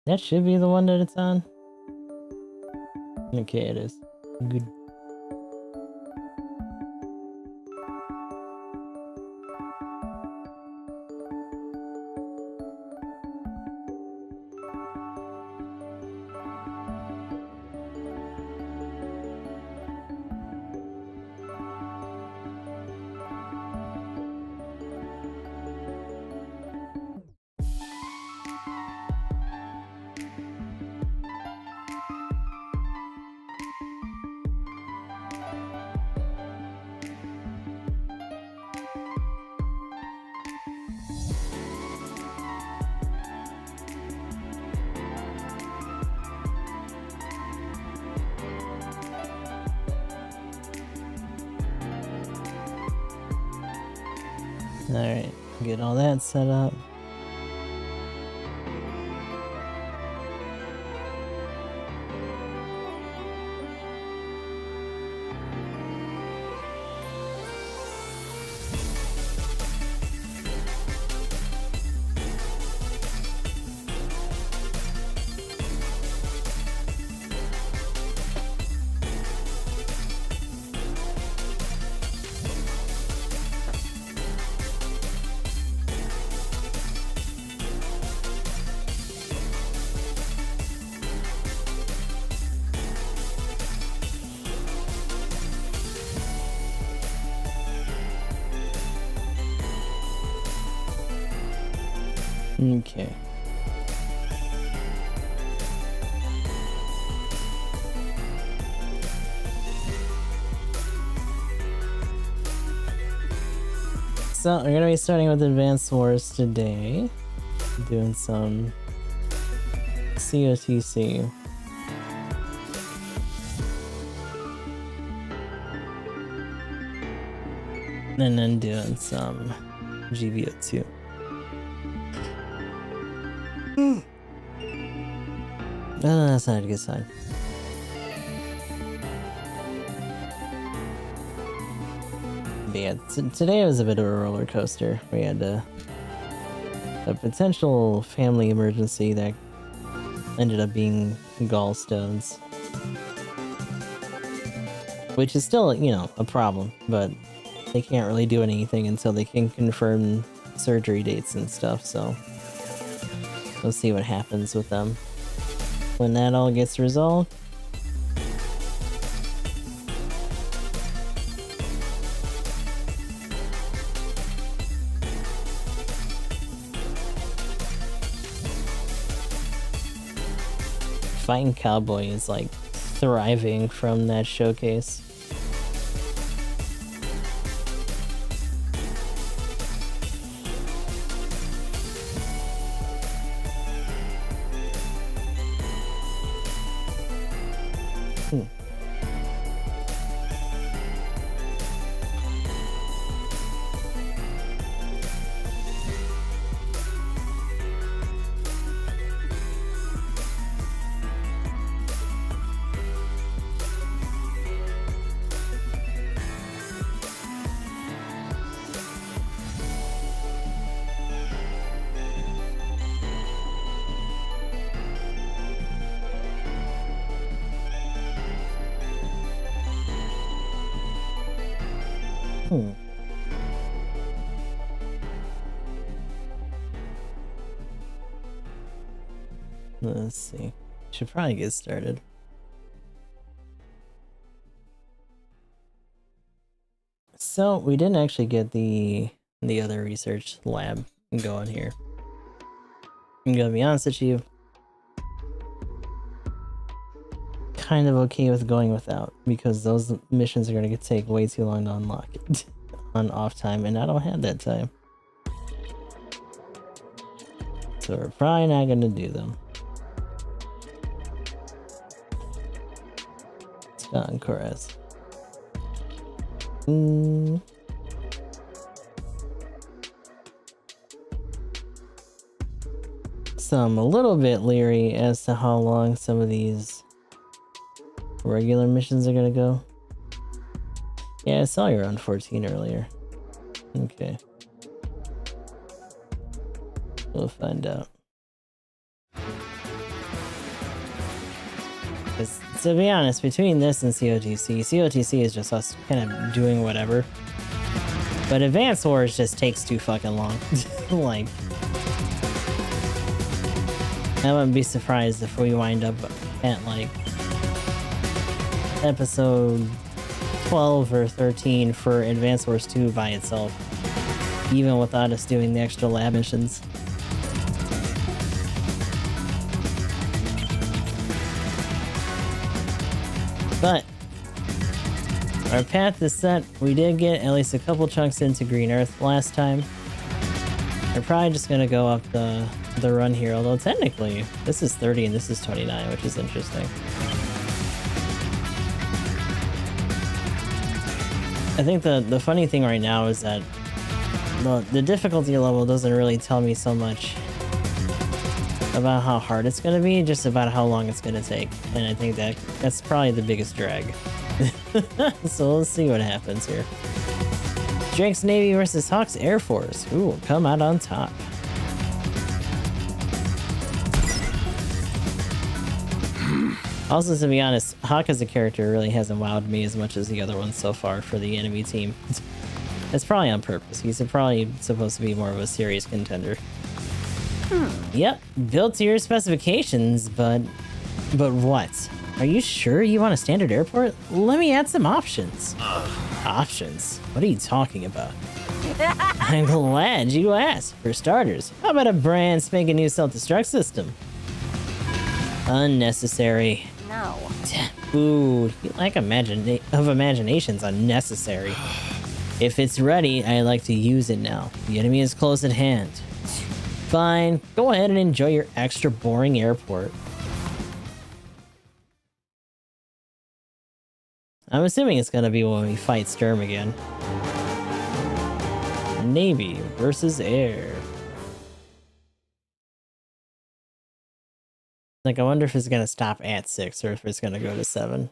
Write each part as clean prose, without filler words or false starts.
That should be the one that it's on. Okay, it is. Good. Alright, get all that set up. Okay. So we're gonna be starting with Advanced Wars today. Doing some COTC. And then doing some GVO2. No, that's not a good sign. But yeah, today was a bit of a roller coaster. We had a potential family emergency that ended up being gallstones. Which is still, you know, a problem, but they can't really do anything until they can confirm surgery dates and stuff, so we'll see what happens with them when that all gets resolved. Fighting Cowboy is like thriving from that showcase. Let's see. Should probably get started. So we didn't actually get the other research lab going here. I'm gonna be honest with you. Kind of okay with going without, because those missions are gonna take way too long to unlock it on off time, and I don't have that time. So we're probably not gonna do them. Chorus. So I'm a little bit leery as to how long some of these regular missions are gonna go. Yeah, I saw you around 14 earlier. Okay. We'll find out. to be honest, between this and COTC is just us kind of doing whatever. But Advance Wars just takes too fucking long. Like, I wouldn't be surprised if we wind up at like episode 12 or 13 for Advance Wars 2 by itself, even without us doing the extra lab missions. But our path is set. We did get at least a couple chunks into Green Earth last time. We're probably just gonna go up the run here, although technically this is 30 and this is 29, which is interesting. I think the funny thing right now is that the difficulty level doesn't really tell me so much about how hard it's gonna be, just about how long it's gonna take. And I think that's probably the biggest drag. So let's see what happens here. Drake's Navy versus Hawk's Air Force. Who will come out on top? Also, to be honest, Hawk as a character really hasn't wowed me as much as the other ones so far for the enemy team. That's probably on purpose. He's probably supposed to be more of a serious contender. Yep, built to your specifications, but what? Are you sure you want a standard airport? Let me add some options. Options? What are you talking about? I'm glad you asked. For starters, how about a brand spanking new self-destruct system? Unnecessary. No. Ooh, you lack imagination's unnecessary. If it's ready, I'd like to use it now. The enemy is close at hand. Fine, go ahead and enjoy your extra boring airport. I'm assuming it's gonna be when we fight Sturm again. Navy versus Air. Like, I wonder if it's gonna stop at 6 or if it's gonna go to 7.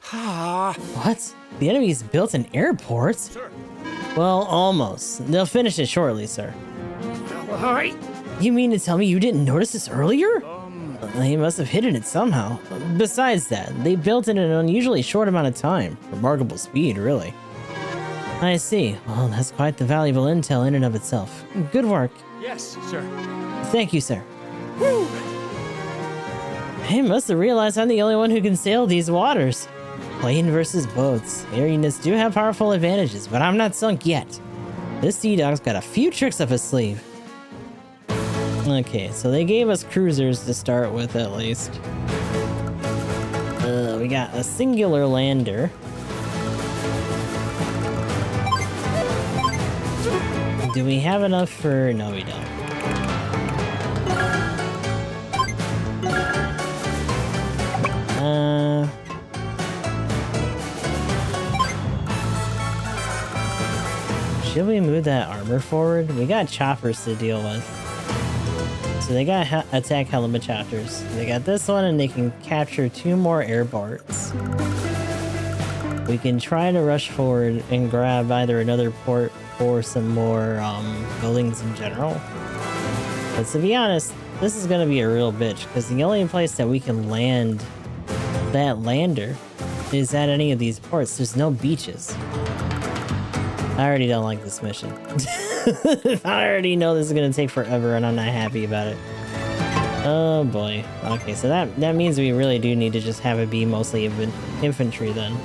What? The enemy's built an airport? Sir. Well, almost. They'll finish it shortly, sir. Alright. You mean to tell me you didn't notice this earlier? They must have hidden it somehow. Besides that, they built it in an unusually short amount of time. Remarkable speed, really. I see. Well, that's quite the valuable intel in and of itself. Good work. Yes, sir. Thank you, sir. Woo! I must have realized I'm the only one who can sail these waters. Plane versus boats. Air units do have powerful advantages, but I'm not sunk yet. This sea dog's got a few tricks up his sleeve. Okay, so they gave us cruisers to start with, at least. We got a singular lander. Do we have enough for... No, we don't. Should we move that armor forward? We got choppers to deal with. So they got attack helicopters. They got this one, and they can capture 2 more airports. We can try to rush forward and grab either another port or some more buildings in general. But to be honest, this is going to be a real bitch, because the only place that we can land that lander is at any of these ports. There's no beaches. I already don't like this mission. I already know this is gonna take forever and I'm not happy about it. Oh boy. Okay, so that means we really do need to just have it be mostly infantry then.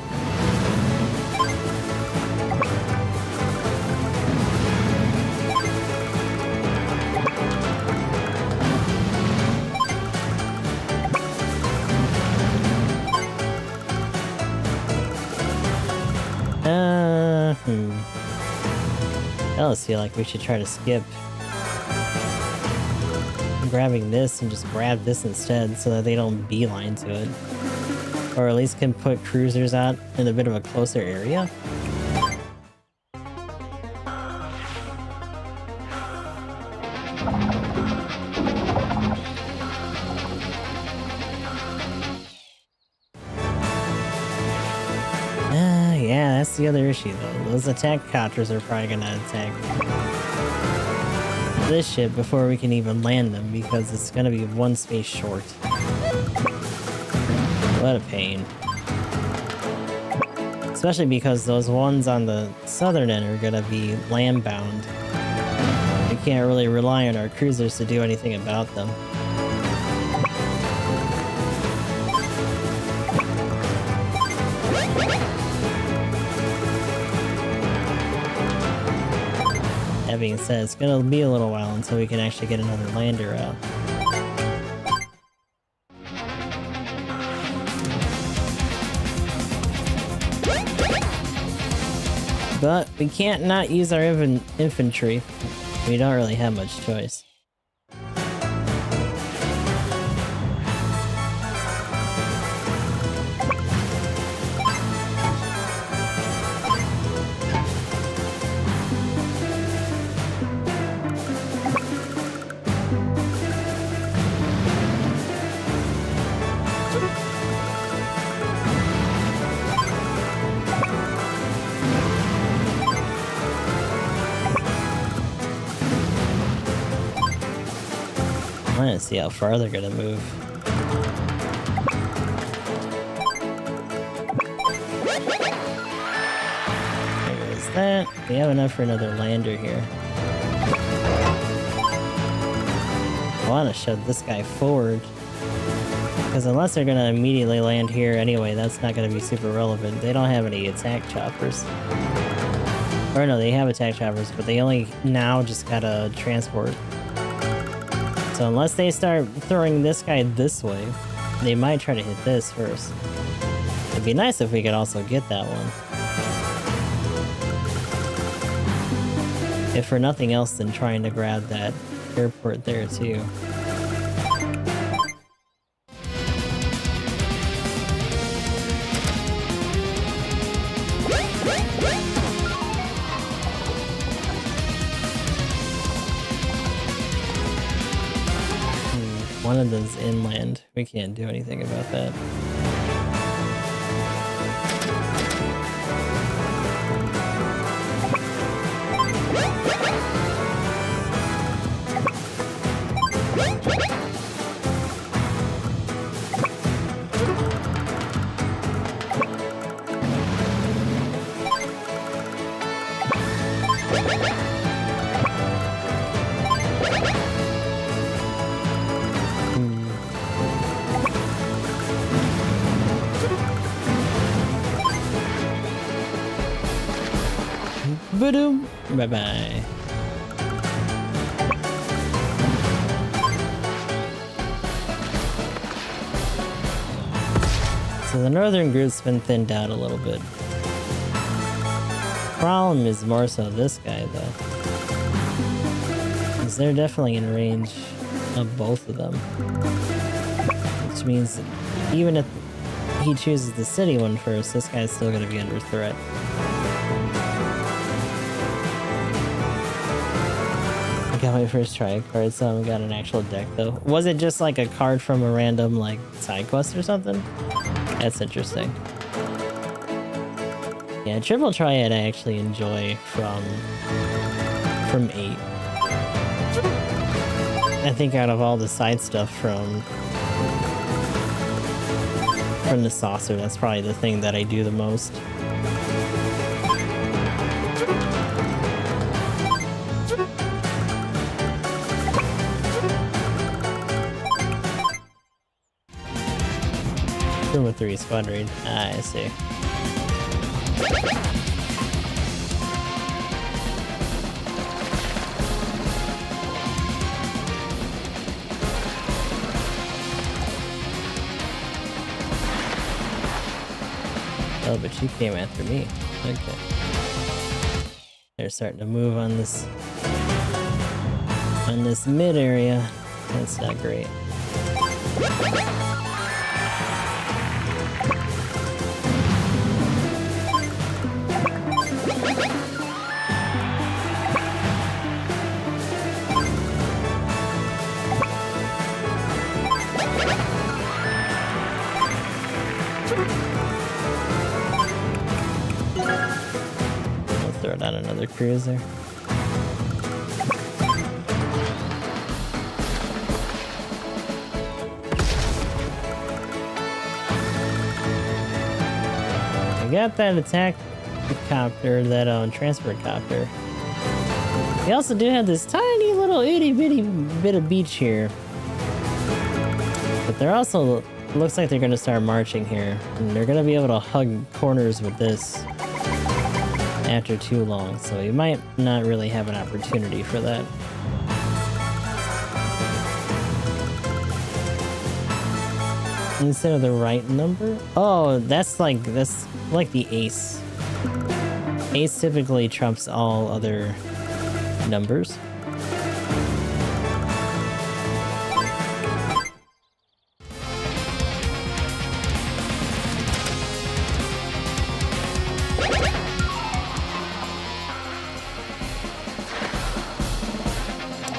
I almost feel like we should try to skip grabbing this and just grab this instead so that they don't beeline to it. Or at least can put cruisers out in a bit of a closer area. Yeah, that's the other issue though. Those attack copters are probably gonna attack this ship before we can even land them because it's gonna be 1 space short. What a pain. Especially because those ones on the southern end are gonna be land-bound. We can't really rely on our cruisers to do anything about them. That being said, it's gonna be a little while until we can actually get another lander out. But we can't not use our infantry. We don't really have much choice. I want to see how far they're gonna move. There is that. We have enough for another lander here. I want to shove this guy forward. Because unless they're gonna immediately land here anyway, that's not gonna be super relevant. They don't have any attack choppers. Or no, they have attack choppers, but they only now just got a transport. So unless they start throwing this guy this way, they might try to hit this first. It'd be nice if we could also get that one. If for nothing else than trying to grab that airport there too. One of them's inland. We can't do anything about that. Boom. Bye-bye. So the northern group's been thinned out a little bit. Problem is more so this guy, though. Because they're definitely in range of both of them. Which means that even if he chooses the city one first, this guy's still going to be under threat. I got my first try card, so I haven't got an actual deck though. Was it just like a card from a random like side quest or something? That's interesting. Yeah, Triple Triad I actually enjoy from 8. I think out of all the side stuff from the saucer, that's probably the thing that I do the most. With 3 squadron. Ah, I see. Oh, but you came after me. Okay. They're starting to move on this mid area. That's not great. Throw down another cruiser. we got that attack copter, that transport copter. We also do have this tiny little itty bitty bit of beach here. But they're also, looks like they're gonna start marching here. And they're gonna be able to hug corners with this after too long. So we might not really have an opportunity for that. Instead of the right number? Oh, that's like the ace. Ace typically trumps all other numbers.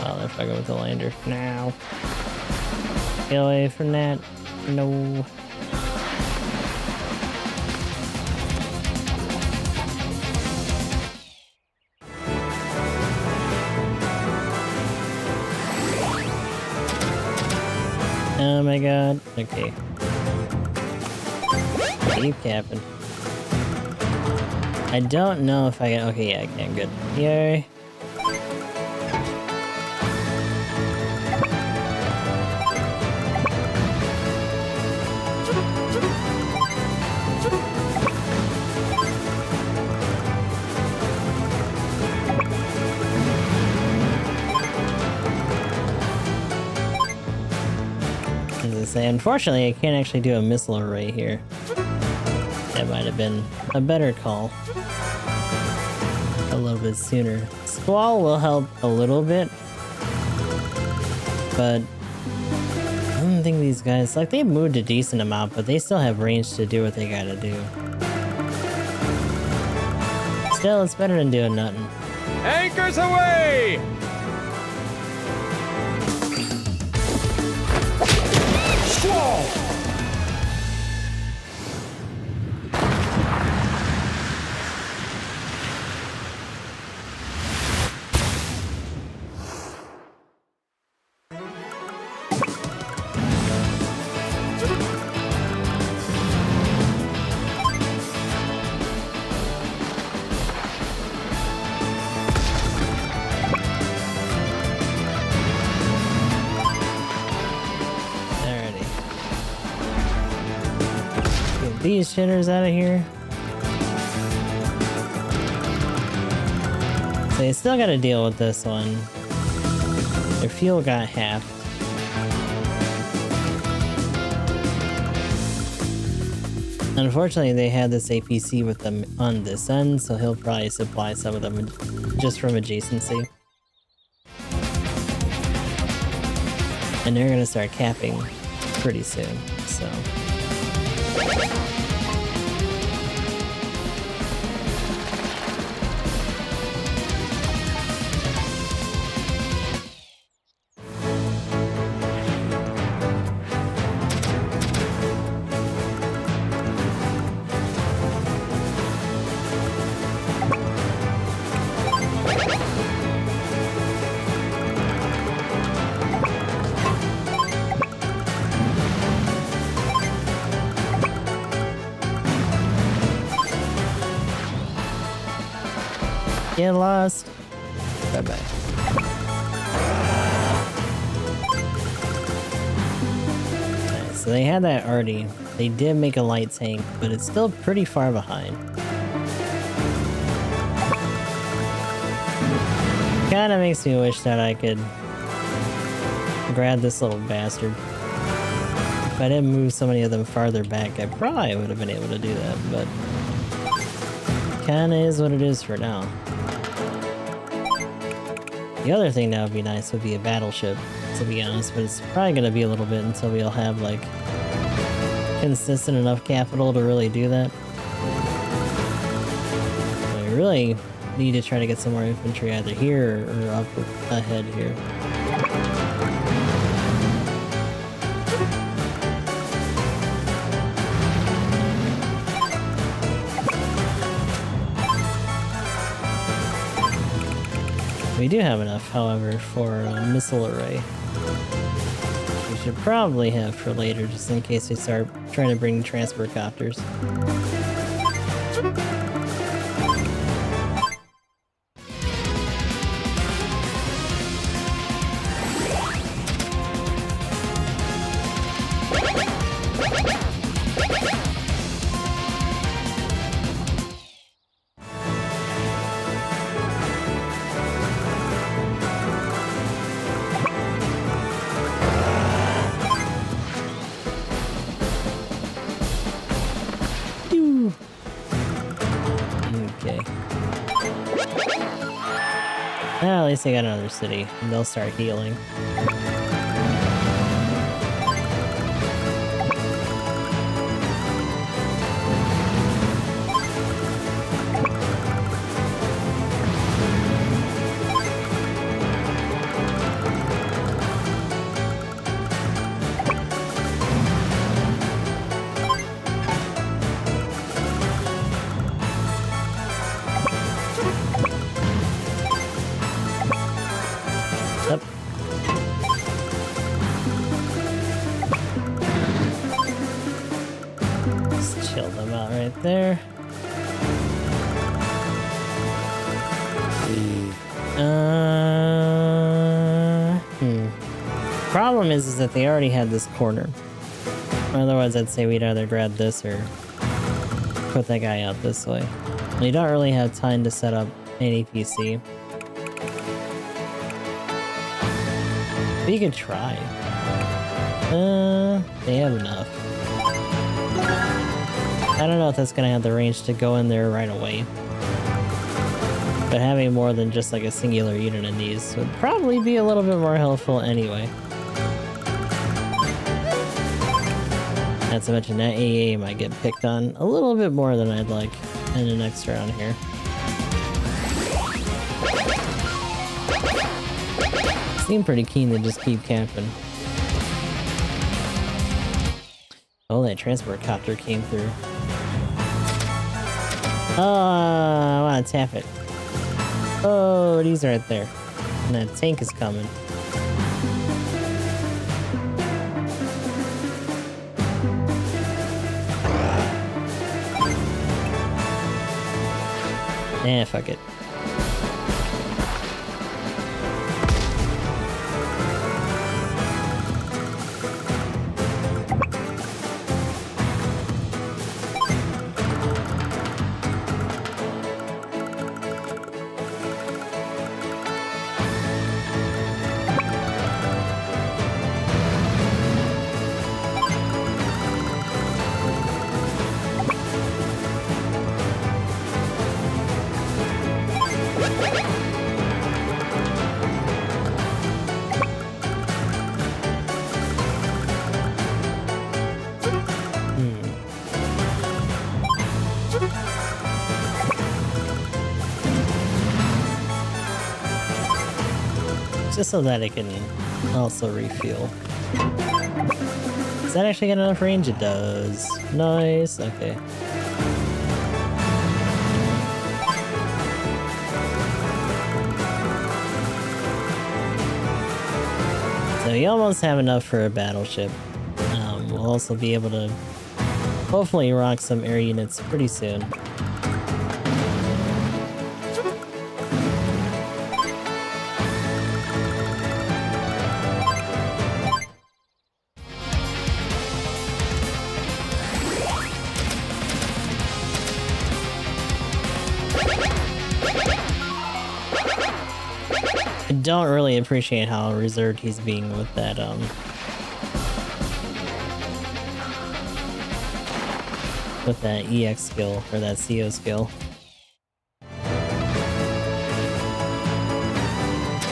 Oh, if I go with the lander now. Get away from that. No. Oh my god. Okay. Keep capping. I don't know if I can. Okay, yeah, I can. Good. Yay. Say, unfortunately, I can't actually do a missile array here. That might have been a better call. A little bit sooner. Squall will help a little bit. But I don't think these guys, like, they've moved a decent amount, but they still have range to do what they gotta do. Still, it's better than doing nothing. Anchors away! Squall! These shitters out of here. So you still gotta deal with this one. Their fuel got halved. Unfortunately, they had this APC with them on this end, so he'll probably supply some of them just from adjacency. And they're gonna start capping pretty soon, so... Get lost. Bye-bye. Okay, so they had that already. They did make a light tank, but it's still pretty far behind. Kinda makes me wish that I could grab this little bastard. If I didn't move so many of them farther back, I probably would have been able to do that, but kinda is what it is for now. The other thing that would be nice would be a battleship, to be honest, but it's probably going to be a little bit until we'll have, like, consistent enough capital to really do that. So we really need to try to get some more infantry either here or up ahead here. We do have enough, however, for a missile array. We should probably have for later, just in case we start trying to bring transport copters. Okay. Well, at least they got another city, and they'll start healing. Yep. Just chill them out right there. Problem is that they already had this corner. Otherwise, I'd say we'd either grab this or put that guy out this way. We don't really have time to set up any PC. But you could try. They have enough. I don't know if that's gonna have the range to go in there right away. But having more than just like a singular unit in these would probably be a little bit more helpful anyway. Not to mention that AA might get picked on a little bit more than I'd like in the next round here. Seem pretty keen to just keep camping. Oh, that transport copter came through. Oh, I want to tap it. Oh, he's right there. And that tank is coming. Eh, fuck it. Just so that it can also refuel. Does that actually get enough range? It does. Nice. Okay. So you almost have enough for a battleship. We'll also be able to hopefully rock some air units pretty soon. I don't really appreciate how reserved he's being with that, with that EX skill, or that CO skill.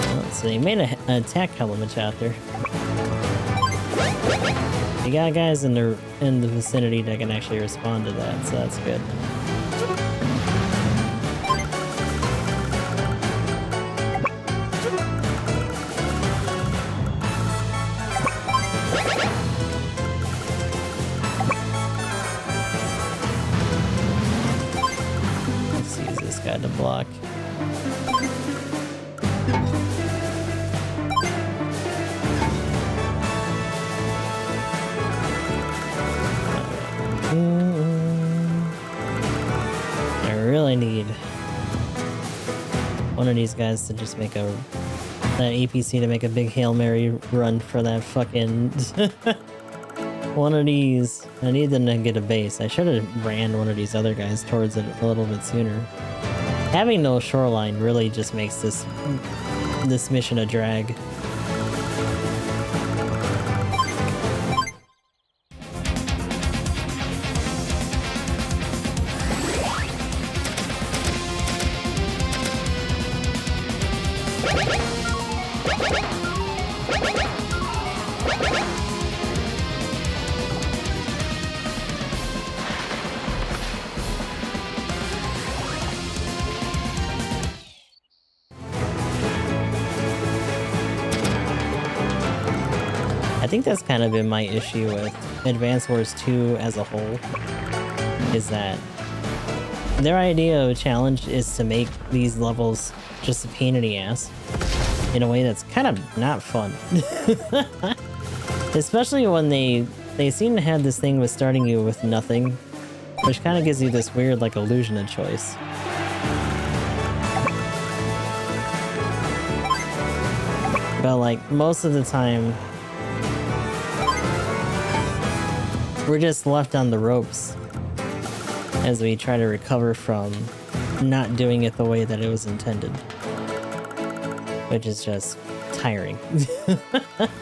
Oh, so he made an attack element chapter. You got guys in the vicinity that can actually respond to that, so that's good. To block. one of these guys to just make that APC to make a big Hail Mary run for that fucking one of these. I need them to get a base. I should have ran one of these other guys towards it a little bit sooner. Having no shoreline really just makes this mission a drag. I think that's kind of been my issue with Advance Wars 2 as a whole, is that their idea of a challenge is to make these levels just a pain in the ass in a way that's kind of not fun. Especially when they seem to have this thing with starting you with nothing, which kind of gives you this weird like illusion of choice. But like most of the time, we're just left on the ropes as we try to recover from not doing it the way that it was intended. Which is just tiring.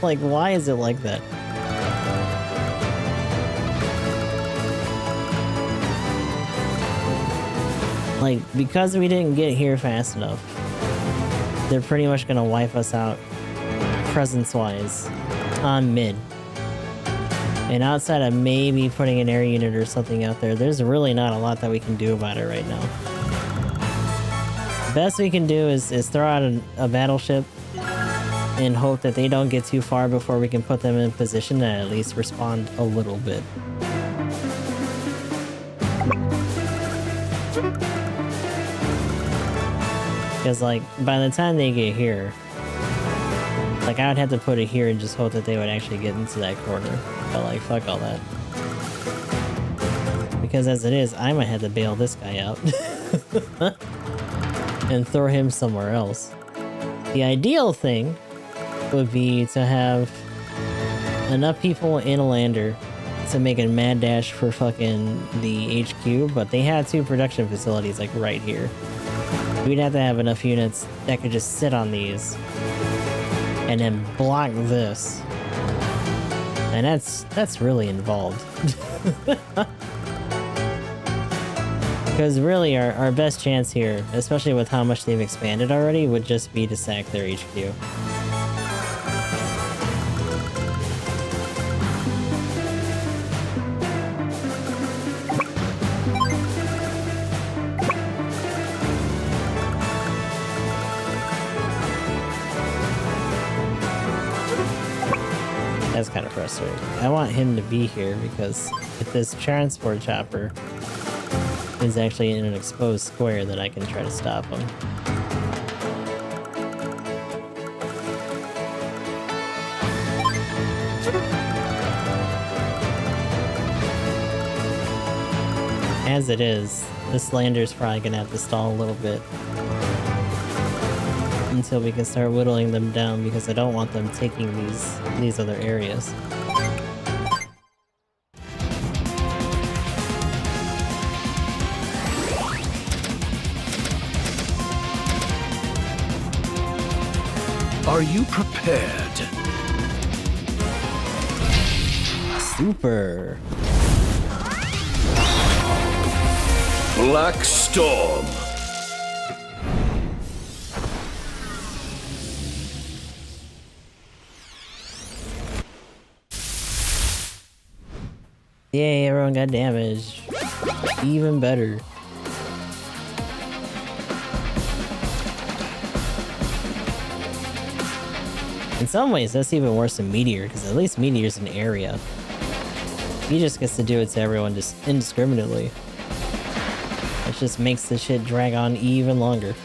Like, why is it like that? Like, because we didn't get here fast enough, they're pretty much gonna wipe us out presence-wise on mid. And outside of maybe putting an air unit or something out there, there's really not a lot that we can do about it right now. Best we can do is throw out a battleship and hope that they don't get too far before we can put them in position to at least respond a little bit. Because, like, by the time they get here, like, I would have to put it here and just hope that they would actually get into that corner. But, like, fuck all that. Because as it is, I might have to bail this guy out. And throw him somewhere else. The ideal thing would be to have enough people in a lander to make a mad dash for fucking the HQ, but they have 2 production facilities, like, right here. We'd have to have enough units that could just sit on these and then block this. And that's really involved. Because really our best chance here, especially with how much they've expanded already, would just be to sack their HQ. That's kind of frustrating. I want him to be here because if this transport chopper is actually in an exposed square, that I can try to stop him. As it is, this lander's probably gonna have to stall a little bit until we can start whittling them down, because I don't want them taking these other areas. Are you prepared? Super. Black Storm. Yay, everyone got damage. Even better. In some ways, that's even worse than Meteor, because at least Meteor's an area. He just gets to do it to everyone just indiscriminately. It just makes the shit drag on even longer.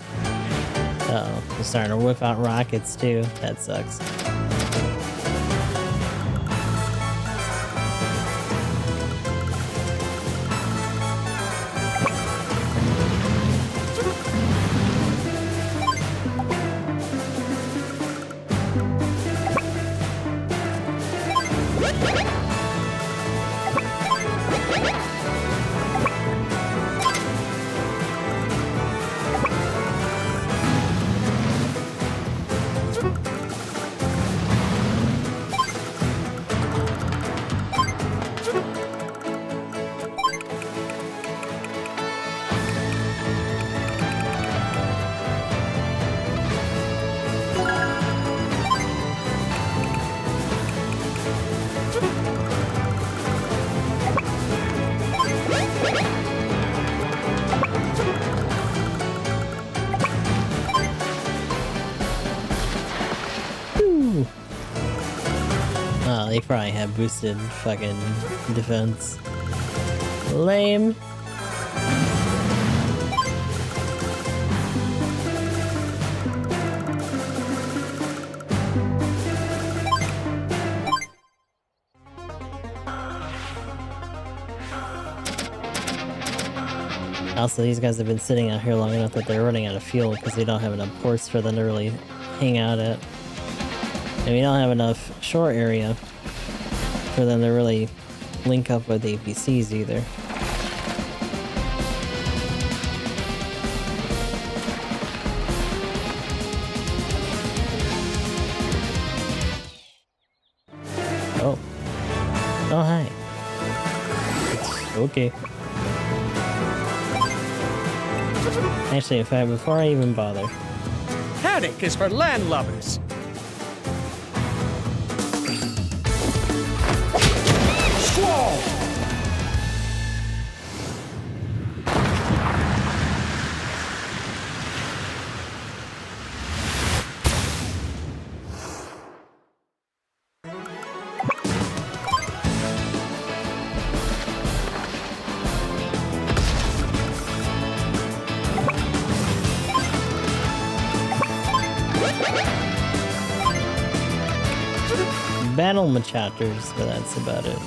Uh-oh, they're starting to whip out rockets too. That sucks. they probably have boosted fucking defense. Lame. Also, these guys have been sitting out here long enough that they're running out of fuel because we don't have enough ports for them to really hang out at. And we don't have enough shore area for them to really link up with APCs either. Oh. Oh, hi. It's okay. Actually, in fact, before I even bother... Haddock is for landlubbers. Squall! Battle Machatters, but that's about it.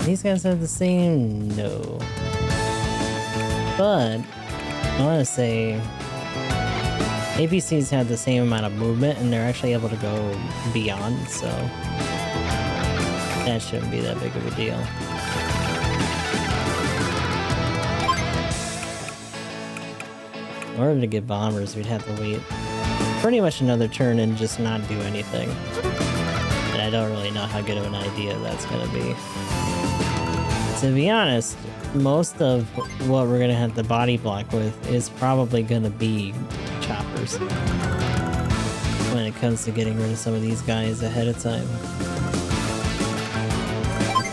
These guys have the same? No. But I want to say APCs had the same amount of movement and they're actually able to go beyond, so that shouldn't be that big of a deal. In order to get bombers, we'd have to wait pretty much another turn and just not do anything. And I don't really know how good of an idea that's going to be. To be honest, most of what we're going to have to body block with is probably going to be choppers when it comes to getting rid of some of these guys ahead of time.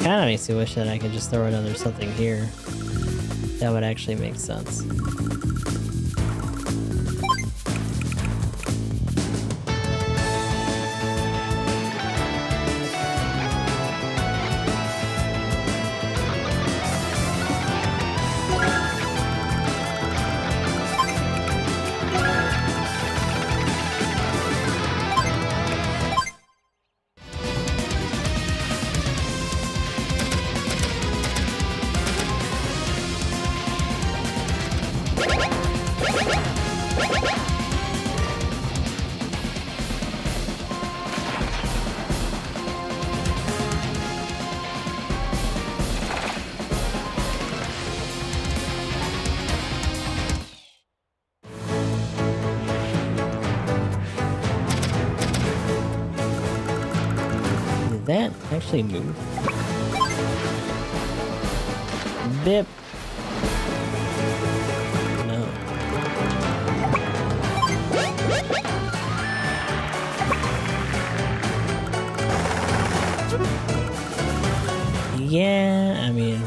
Kind of makes me wish that I could just throw another something here. That would actually make sense. That actually move? Bip. No. Yeah, I mean,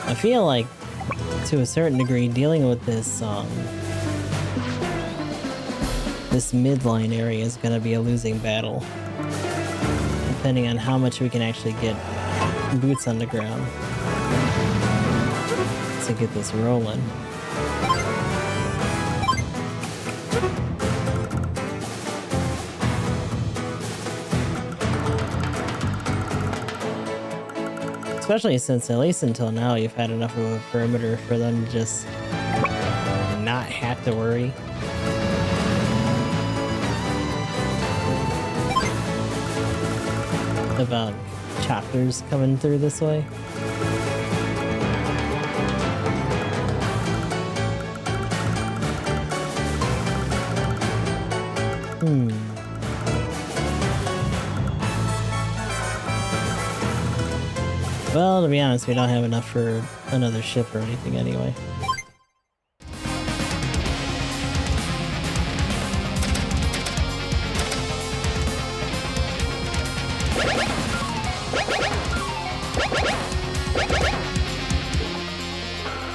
I feel like to a certain degree dealing with this this midline area is going to be a losing battle, depending on how much we can actually get boots on the ground to get this rolling. Especially since, at least until now, you've had enough of a perimeter for them to just not have to worry. About choppers coming through this way. Well, to be honest, we don't have enough for another ship or anything anyway.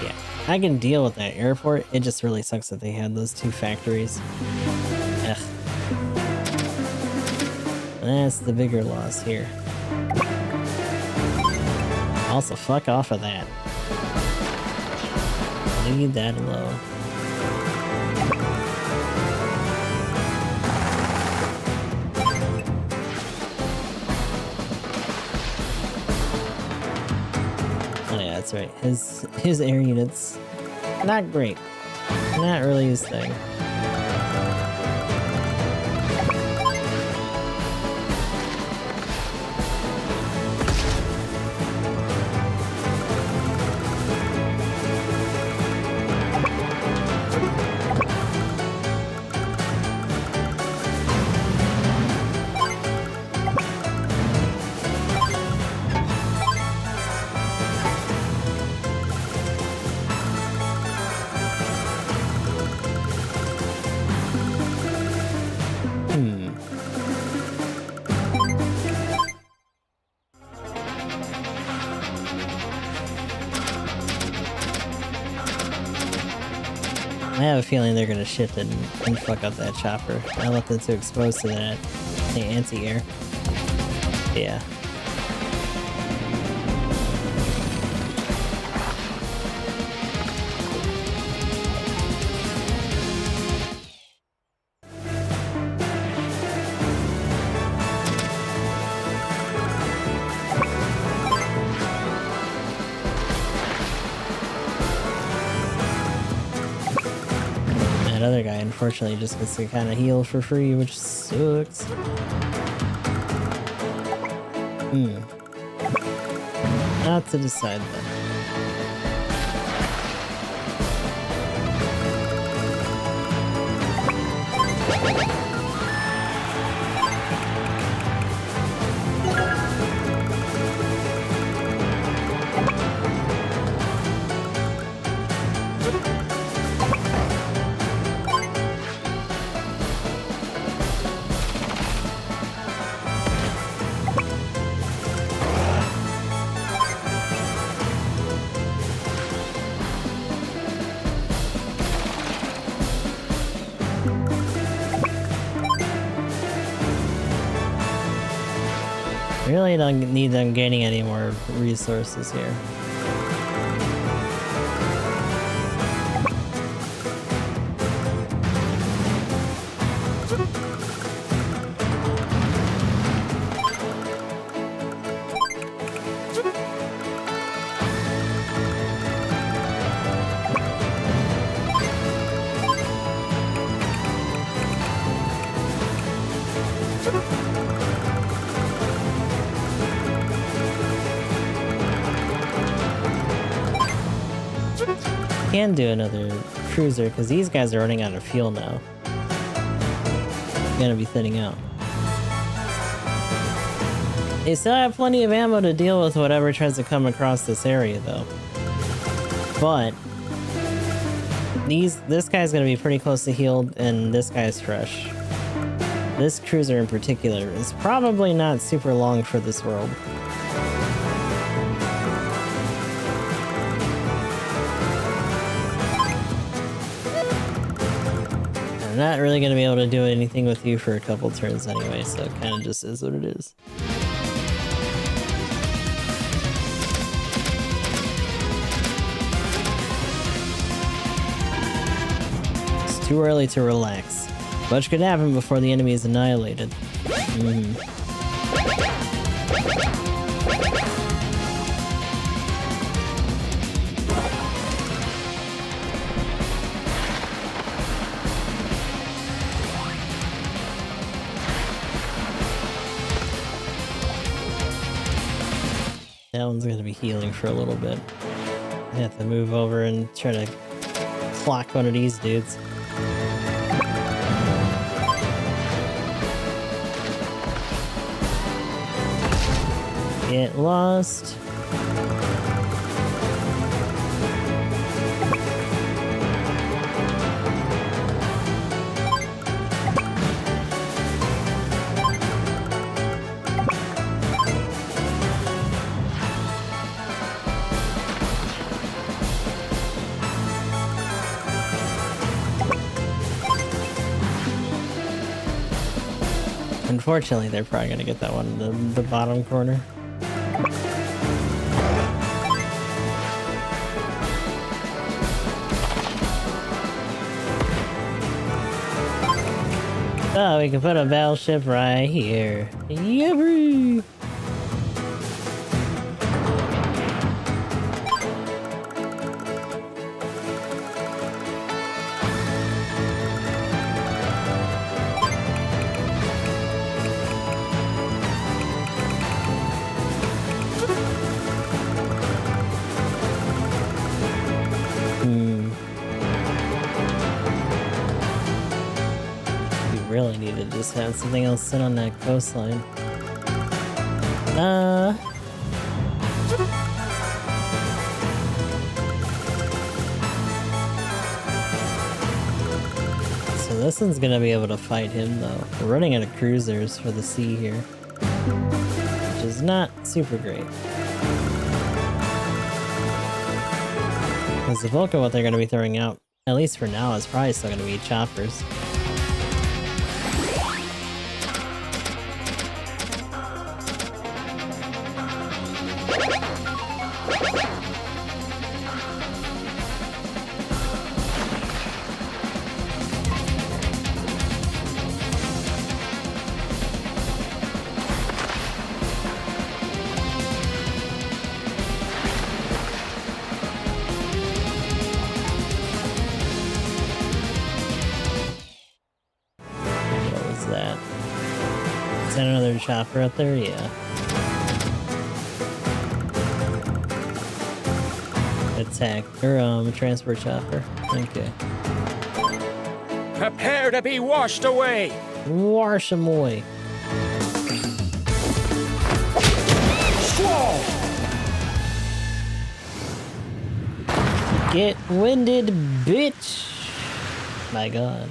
Yeah, I can deal with that airport. It just really sucks that they had those two factories. Ugh. That's the bigger loss here. Also, fuck off of that. Leave that alone. Oh yeah, that's right. His air units, not great. Not really his thing. I have a feeling they're gonna shift it and fuck up that chopper. I left them too exposed to that anti-air. Yeah. That other guy, unfortunately, just gets to kind of heal for free, which sucks. Not to decide then. Really don't need them gaining any more resources here. Can do another cruiser because these guys are running out of fuel now. Gonna be thinning out. They still have plenty of ammo to deal with whatever tries to come across this area though. But this guy's gonna be pretty close to healed and this guy's fresh. This cruiser in particular is probably not super long for this world. I'm not really going to be able to do anything with you for a couple turns anyway, so it kind of just is what it is. It's too early to relax. Much could happen before the enemy is annihilated. That one's gonna be healing for a little bit. I have to move over and try to clock one of these dudes. Get lost. Unfortunately, they're probably gonna get that one in the bottom corner. Oh, we can put a battleship right here. Yaboo! Really need to just have something else sit on that coastline. So this one's gonna be able to fight him though. We're running out of cruisers for the sea here, which is not super great. Because the bulk of what they're gonna be throwing out, at least for now, is probably still gonna be choppers. Is that another chopper up there? Yeah. Attack. Or, transport chopper. Okay. Prepare to be washed away. Wash 'em away. Squall! Get winded, bitch! My god.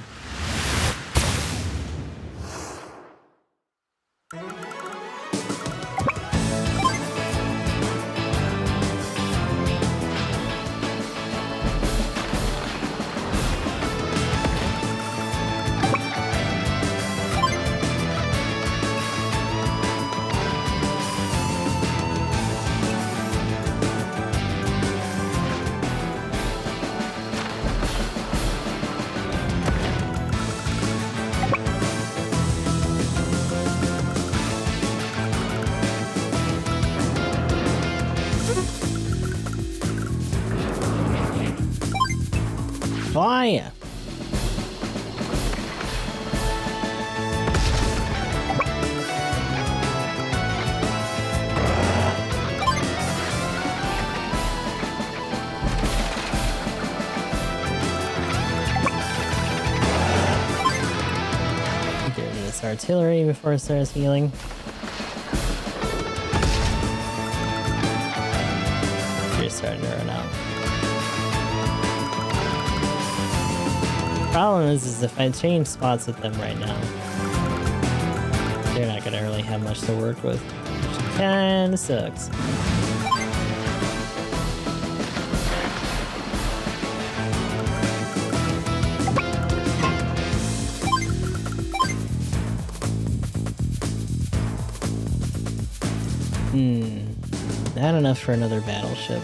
Fire! Get rid of this artillery before it starts healing. You're starting to run out. Problem is if I change spots with them right now, they're not gonna really have much to work with, which kinda sucks. Not enough for another battleship.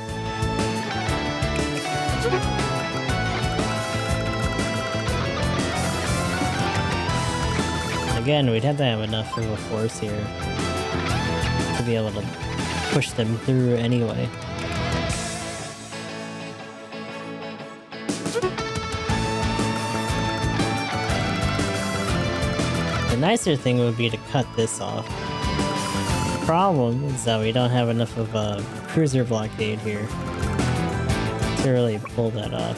Again, we'd have to have enough of a force here to be able to push them through anyway. The nicer thing would be to cut this off. The problem is that we don't have enough of a cruiser blockade here to really pull that off.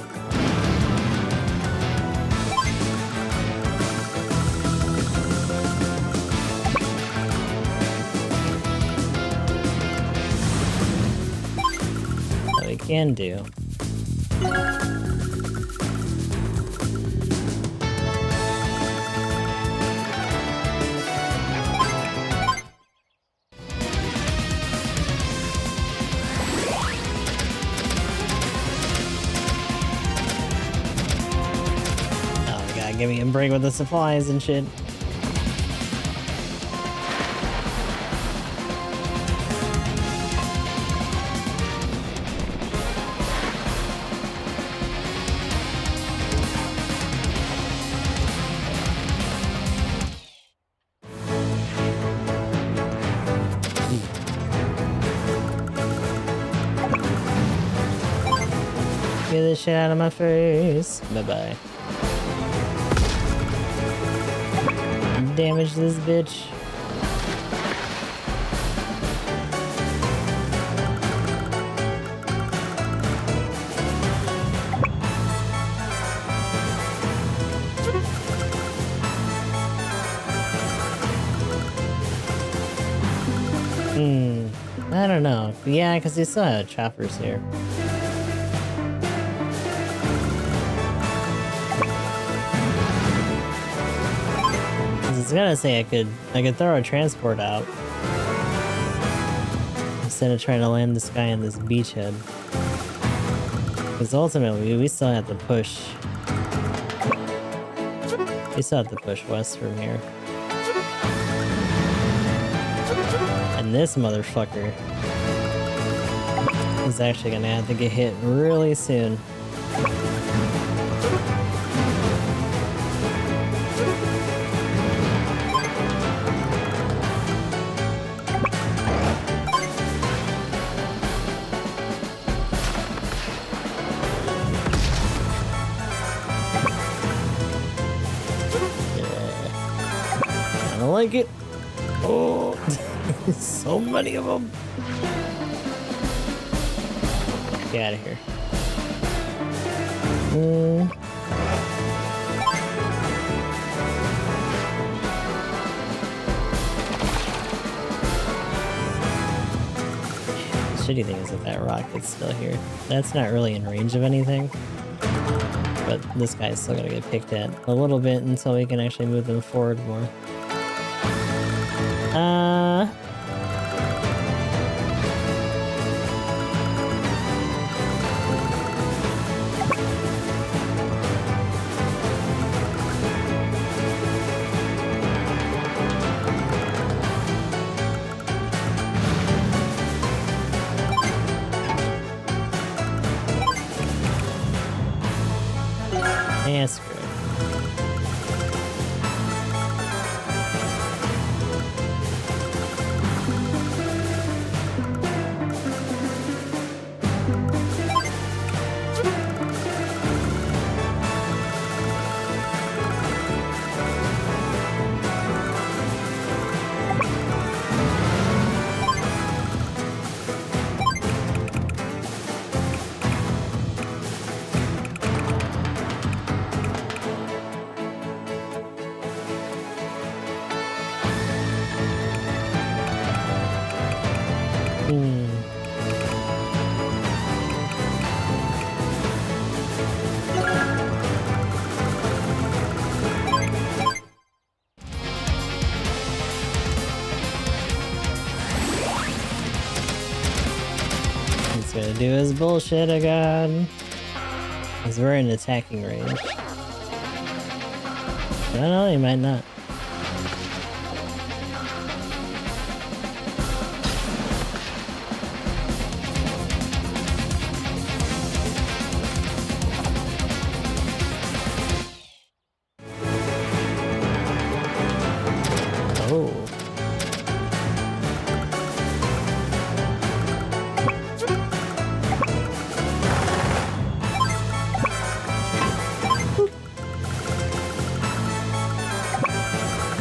What we can do . Give me a break with the supplies and shit. Get this shit out of my face. Bye-bye. Damage this bitch. I don't know. Yeah, because you still have choppers here. I was gonna say I could throw a transport out instead of trying to land this guy on this beachhead. Because ultimately we still have to push. We still have to push west from here. And this motherfucker is actually gonna have to get hit really soon. I don't like it. Oh, so many of them. Get out of here. The shitty thing is that rocket's still here. That's not really in range of anything. But this guy's still gonna get picked at a little bit until we can actually move them forward more. Yeah, screw it. He's gonna do his bullshit again. Because we're in attacking range. I don't know, he might not. Oh.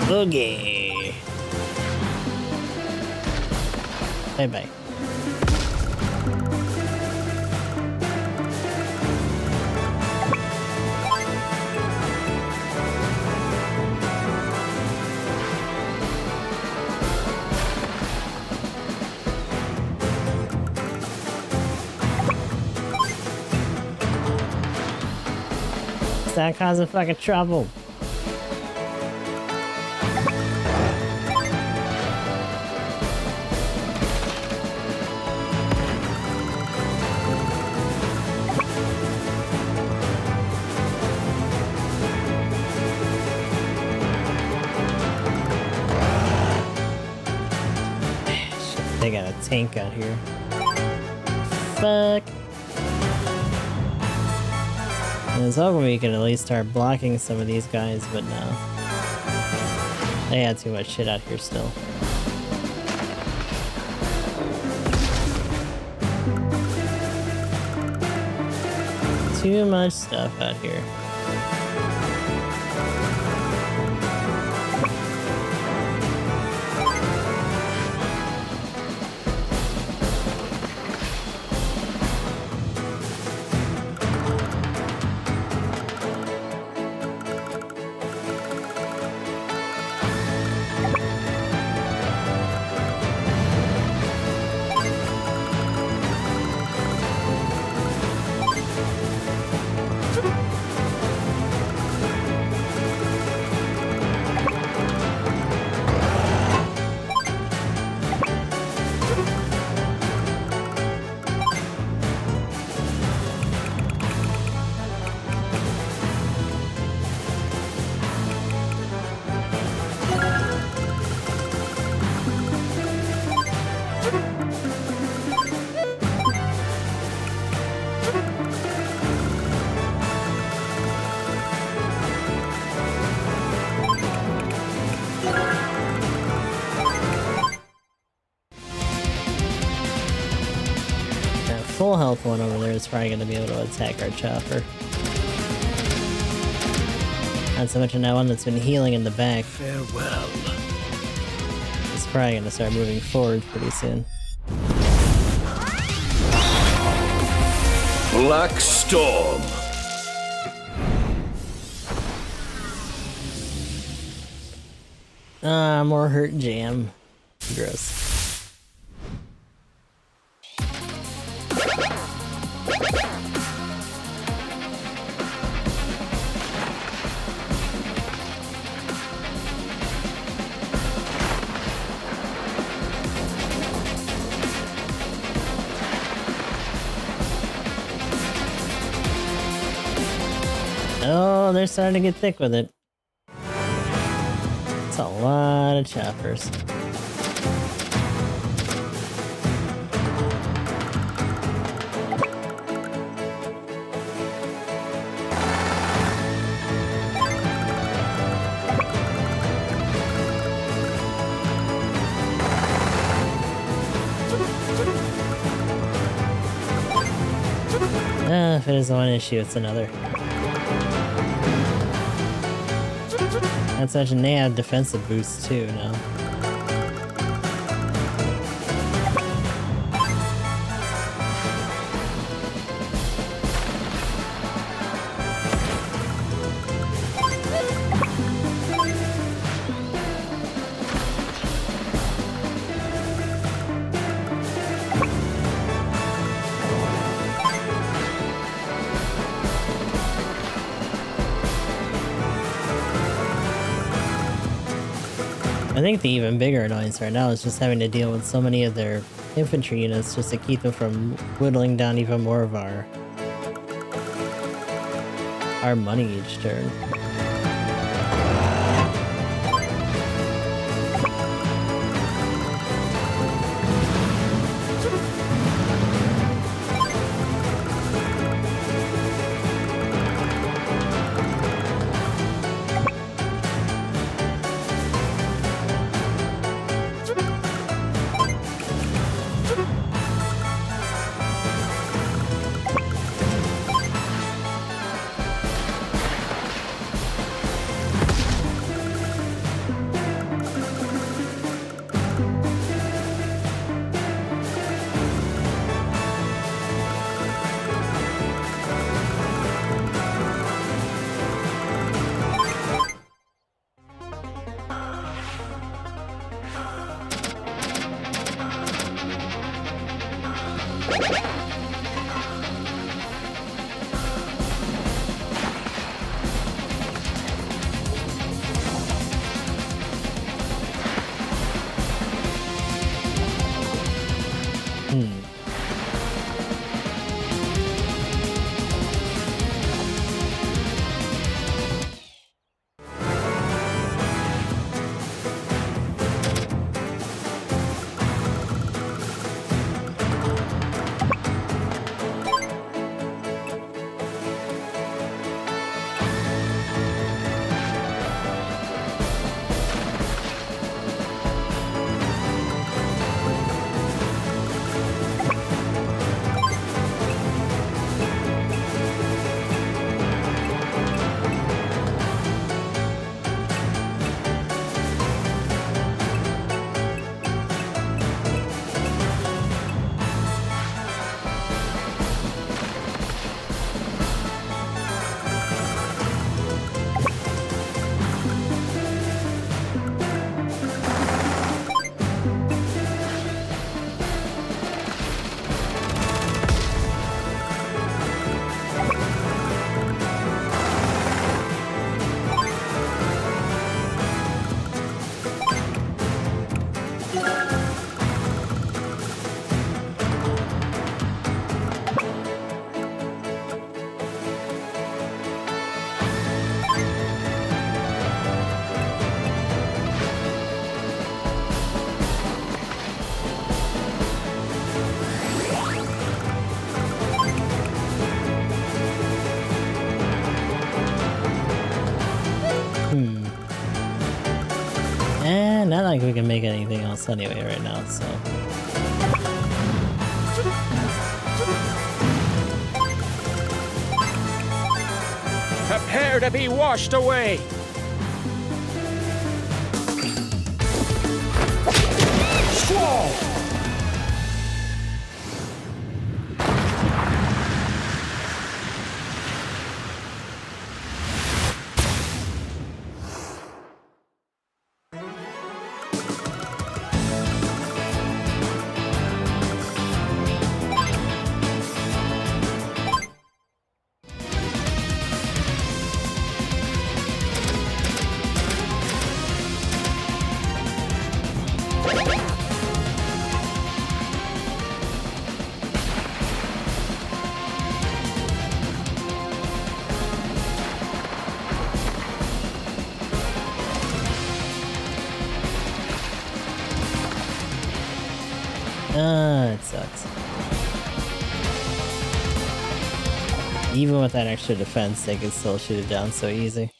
Boogie. Bye bye. Stop causing fucking trouble. They got a tank out here. Fuck. I was hoping we could at least start blocking some of these guys, but no. They had too much shit out here still. too much stuff out here. Full health one over there is probably going to be able to attack our chopper. Not so much on that one that's been healing in the back. Farewell. It's probably going to start moving forward pretty soon. Black Storm. Ah, more hurt jam. Gross. Oh, they're starting to get thick with it. It's a lot of choppers. If it is one issue, it's another. That's such an they have defensive boosts too now. I think the even bigger annoyance right now is just having to deal with so many of their infantry units just to keep them from whittling down even more of our money each turn. not like we can make anything else anyway right now, so... Prepare to be washed away! Squall! It sucks. Even with that extra defense, they could still shoot it down so easy.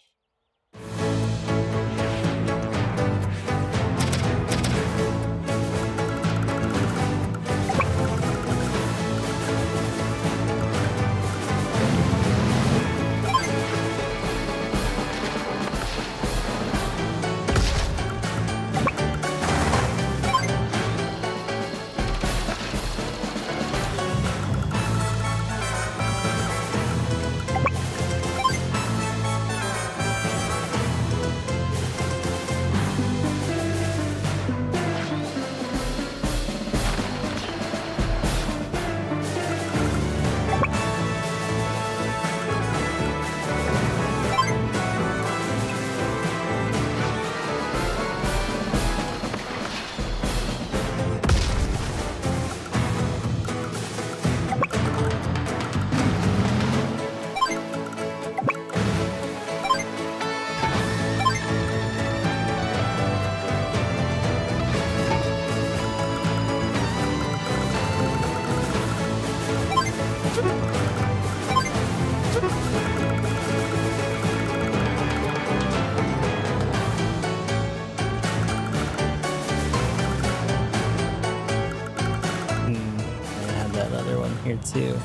Here too.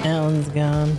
That one's gone.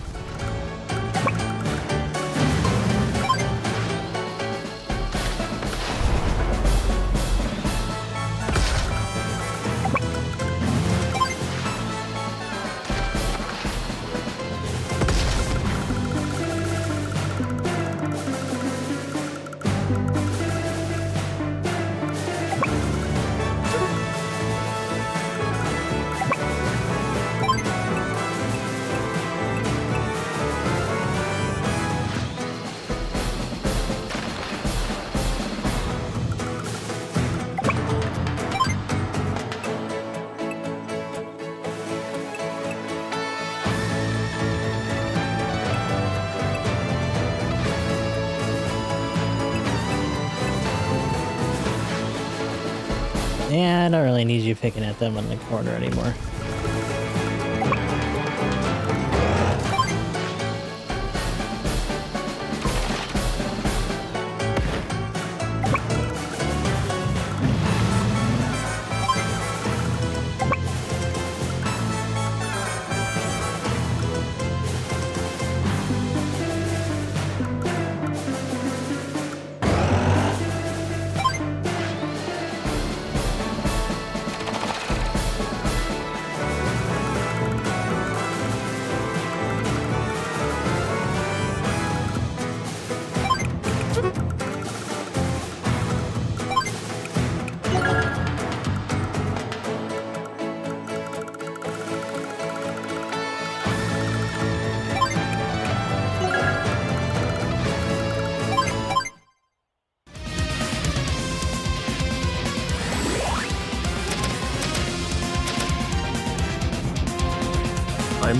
Yeah, I don't really need you picking at them on the corner anymore.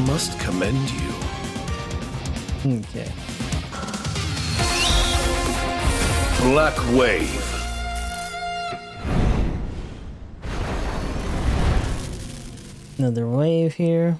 must commend you. Okay. Black Wave. Another wave here.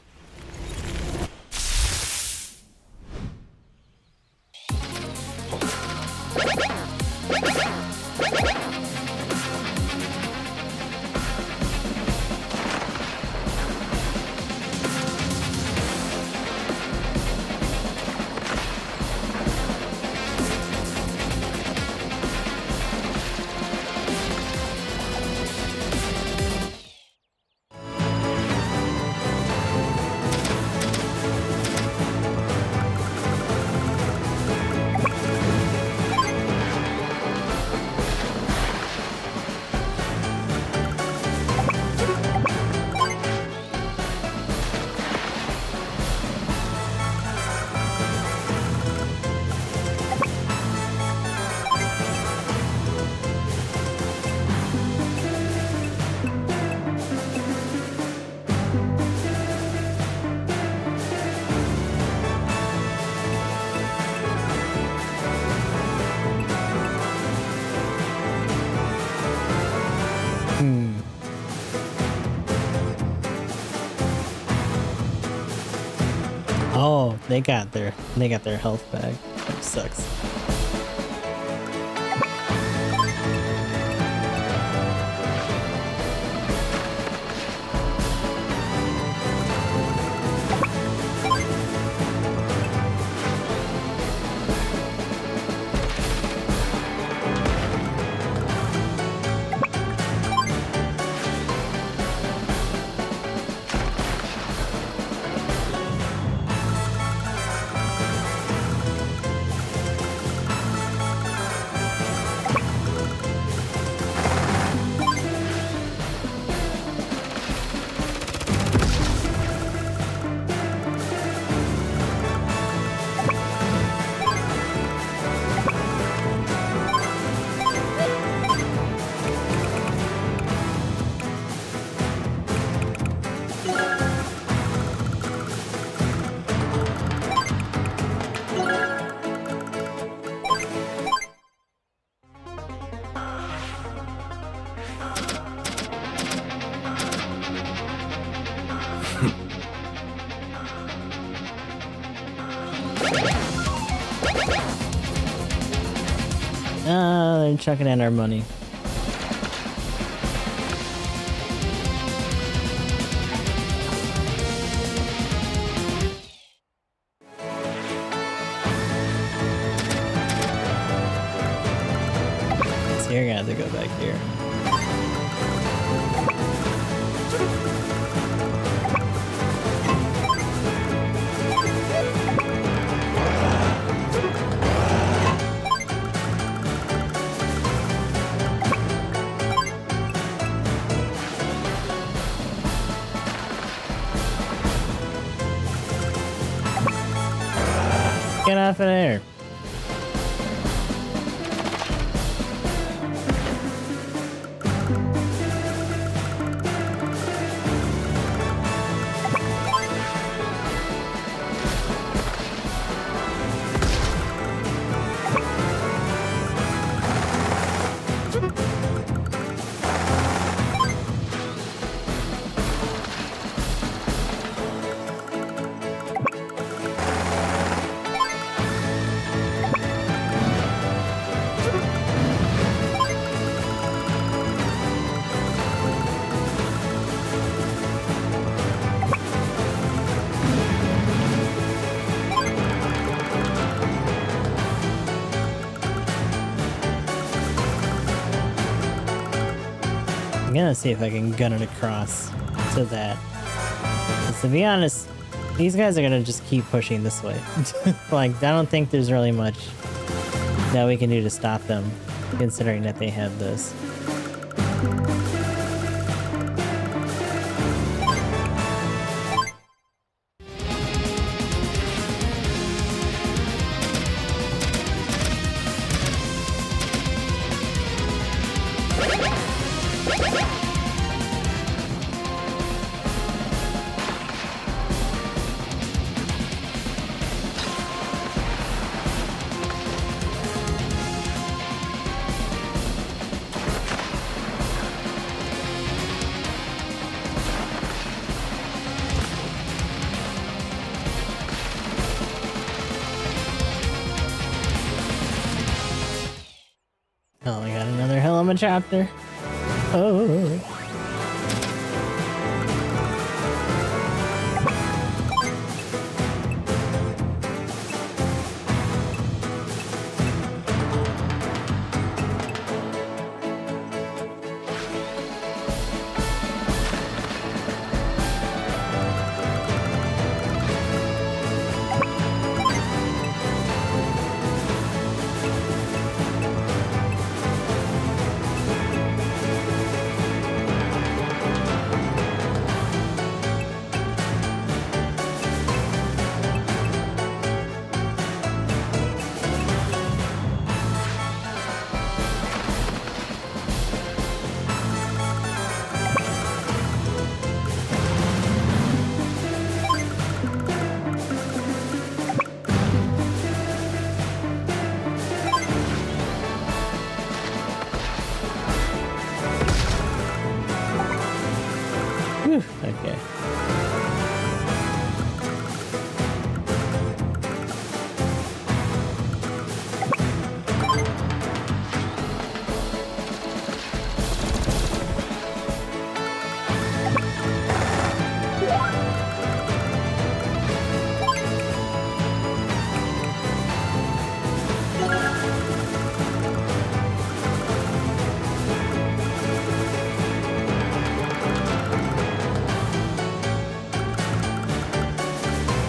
Oh, they got their health back. That sucks. They're chucking in our money. So you're gonna have to go back here. Get off of there. I'm gonna see if I can gun it across to that. 'Cause to be honest, these guys are gonna just keep pushing this way. Like, I don't think there's really much that we can do to stop them, considering that they have this. from a chapter. Oh. Whew, okay.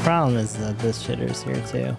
Problem is that this shitter's here too.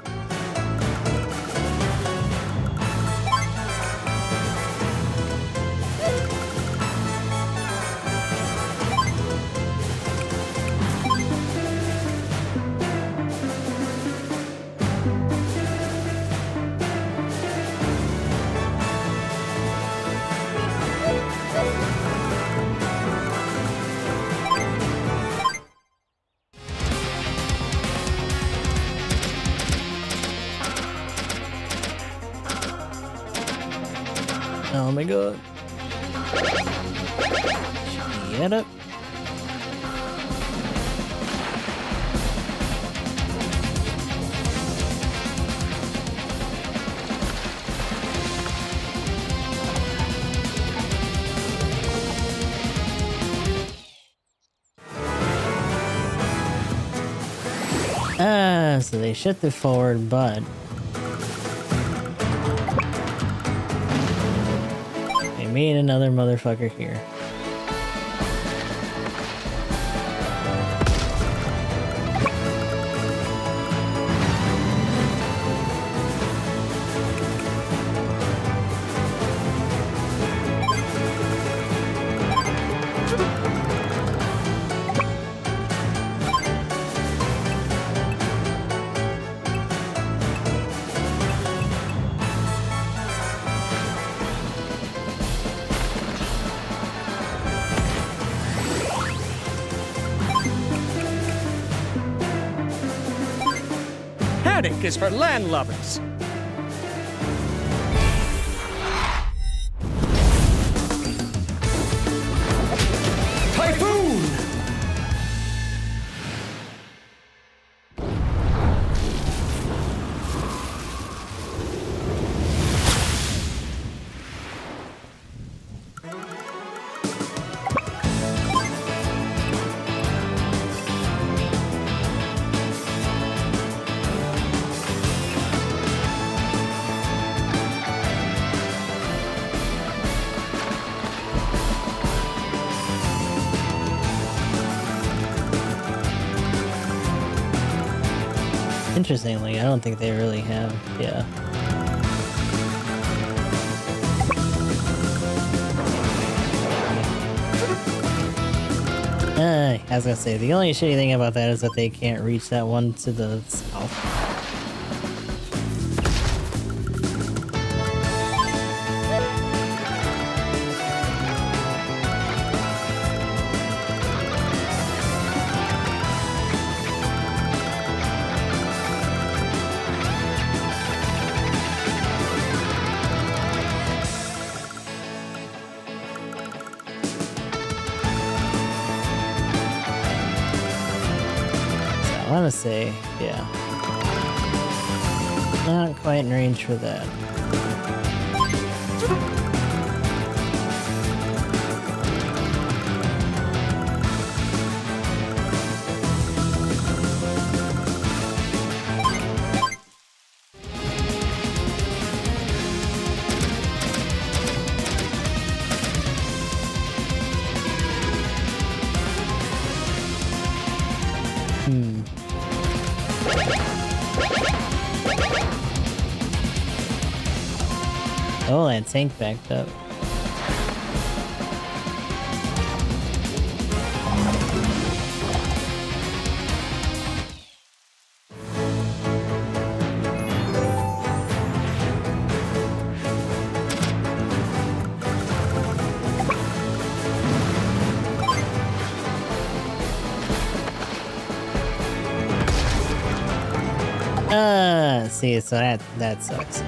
Oh my god. Get up. So they shifted forward, but they made another motherfucker here. Paddock is for landlubbers. Typhoon! Interestingly, I don't think they really have, yeah. I was gonna say, the only shitty thing about that is that they can't reach that one to the south. I want to say, yeah. Not quite in range for that. Oh, that tank backed up. See, so that sucks.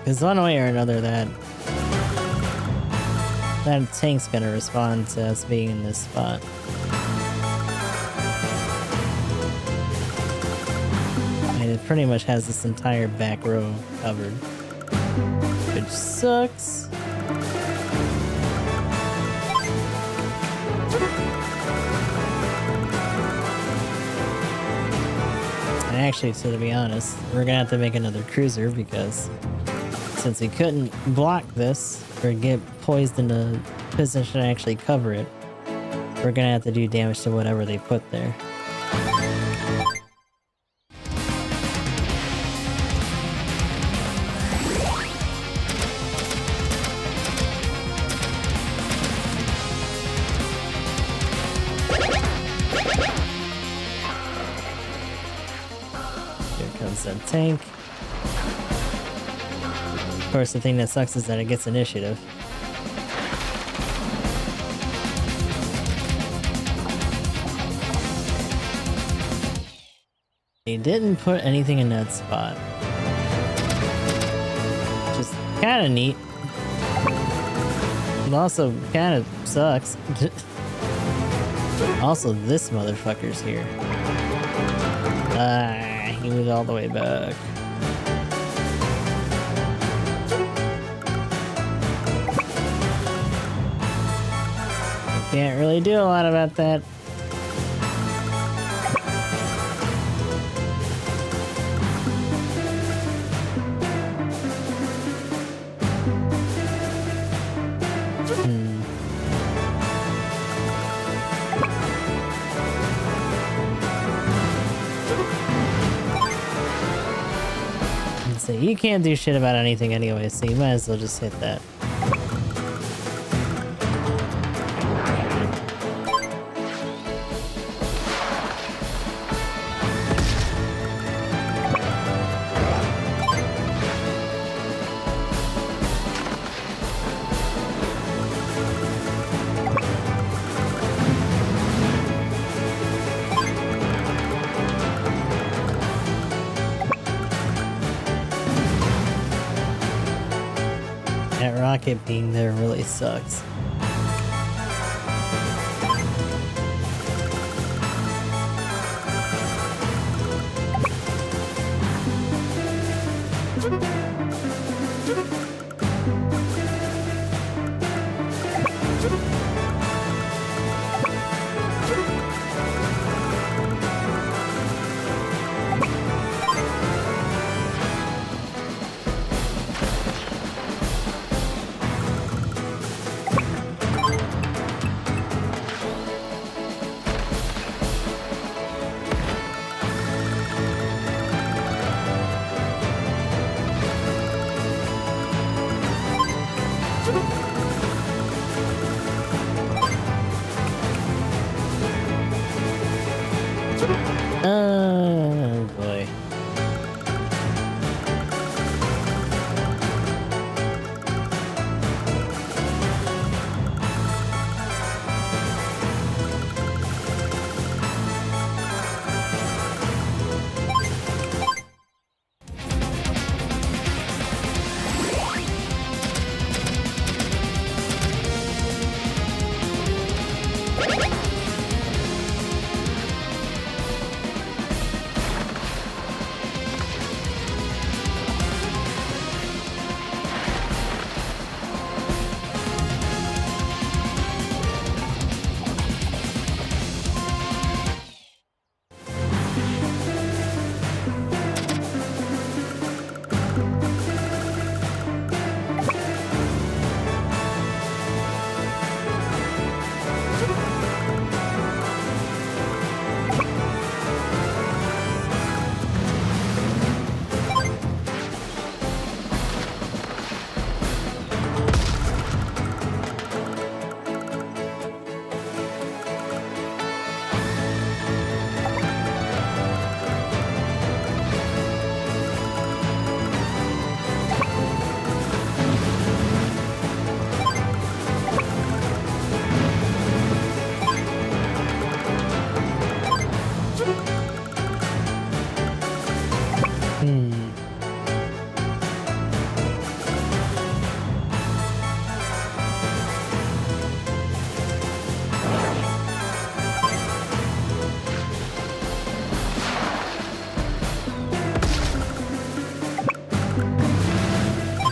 Because one way or another, that tank's gonna respond to us being in this spot. And it pretty much has this entire back row covered, which sucks. And actually, so to be honest, we're gonna have to make another cruiser because since we couldn't block this or get poised in a position to actually cover it, we're gonna have to do damage to whatever they put there. Here comes that tank. Of course, the thing that sucks is that it gets initiative. They didn't put anything in that spot. Just kind of neat. It also kind of sucks. Also, this motherfucker's here. He moved all the way back. Can't really do a lot about that. So you can't do shit about anything anyway, so you might as well just hit that. That rocket being there really sucks. Hmm.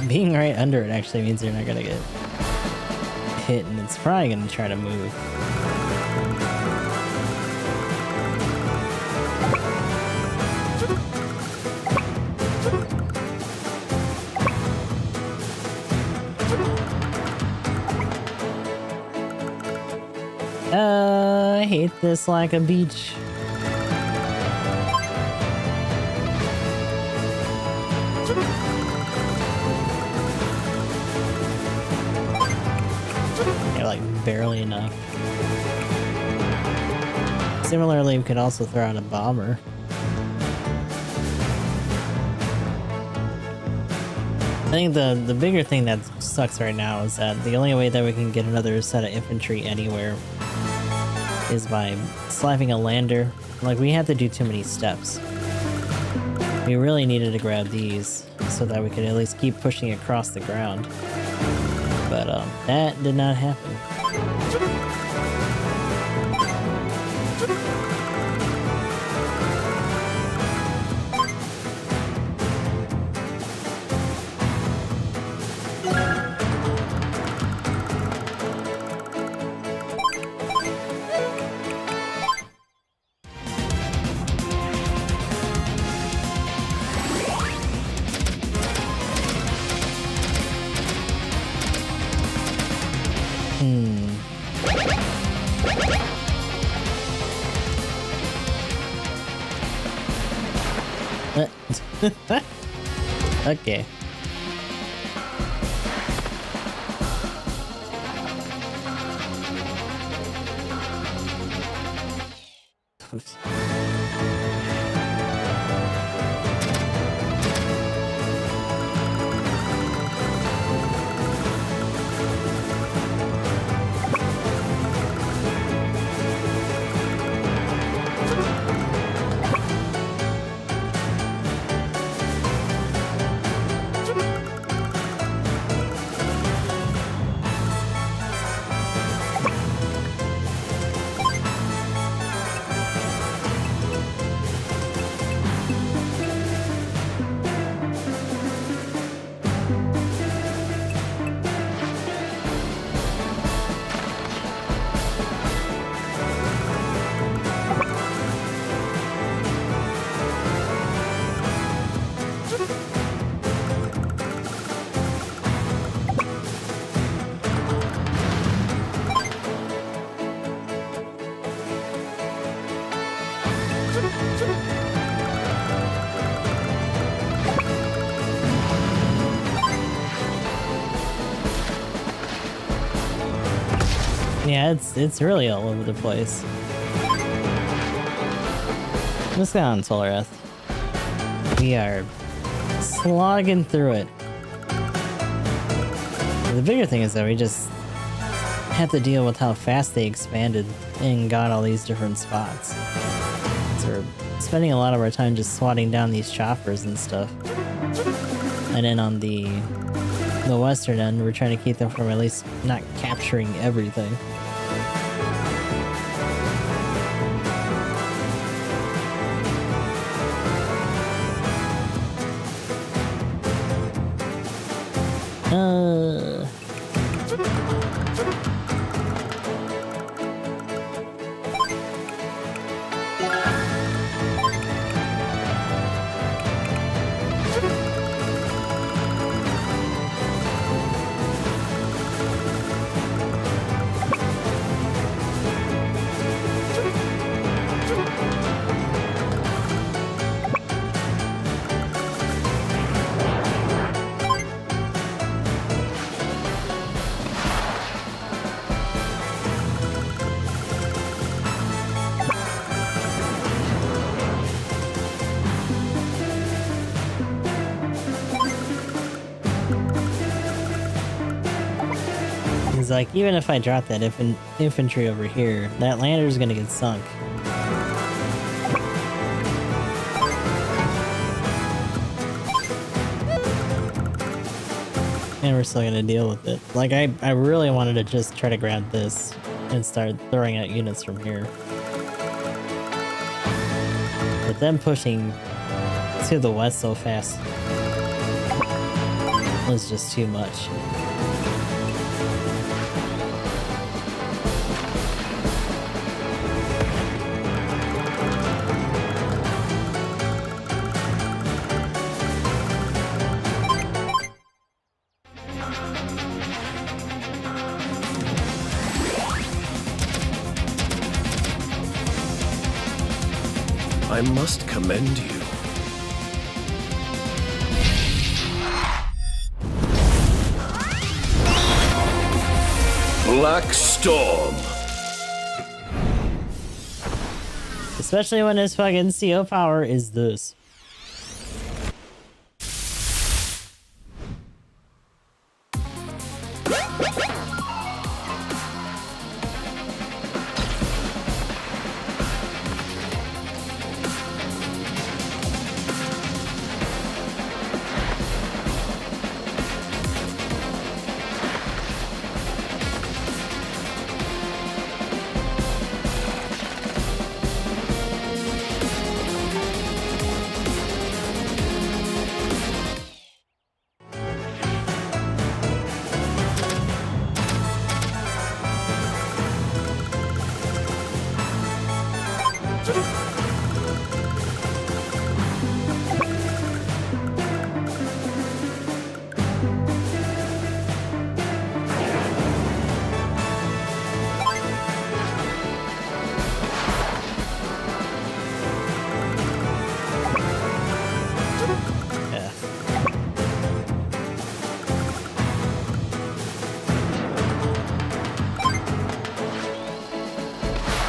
Being right under it actually means you're not gonna get hit, and it's probably gonna try to move. I hate this like a beach. Yeah, like barely enough. Similarly, we could also throw out a bomber. I think the bigger thing that sucks right now is that the only way that we can get another set of infantry anywhere is by slapping a lander. Like, we have to do too many steps. We really needed to grab these so that we could at least keep pushing across the ground. But that did not happen. Okay. Oops. Yeah, it's really all over the place. Let's go on Solarath. We are slogging through it. The bigger thing is that we just have to deal with how fast they expanded and got all these different spots. So we're spending a lot of our time just swatting down these choppers and stuff. And then on the western end, we're trying to keep them from at least not capturing everything. Like, even if I drop that infantry over here, that lander is gonna get sunk. And we're still gonna deal with it. Like, I really wanted to just try to grab this and start throwing out units from here. But them pushing to the west so fast was just too much. I must commend you. Black Storm. Especially when his fucking CO power is this.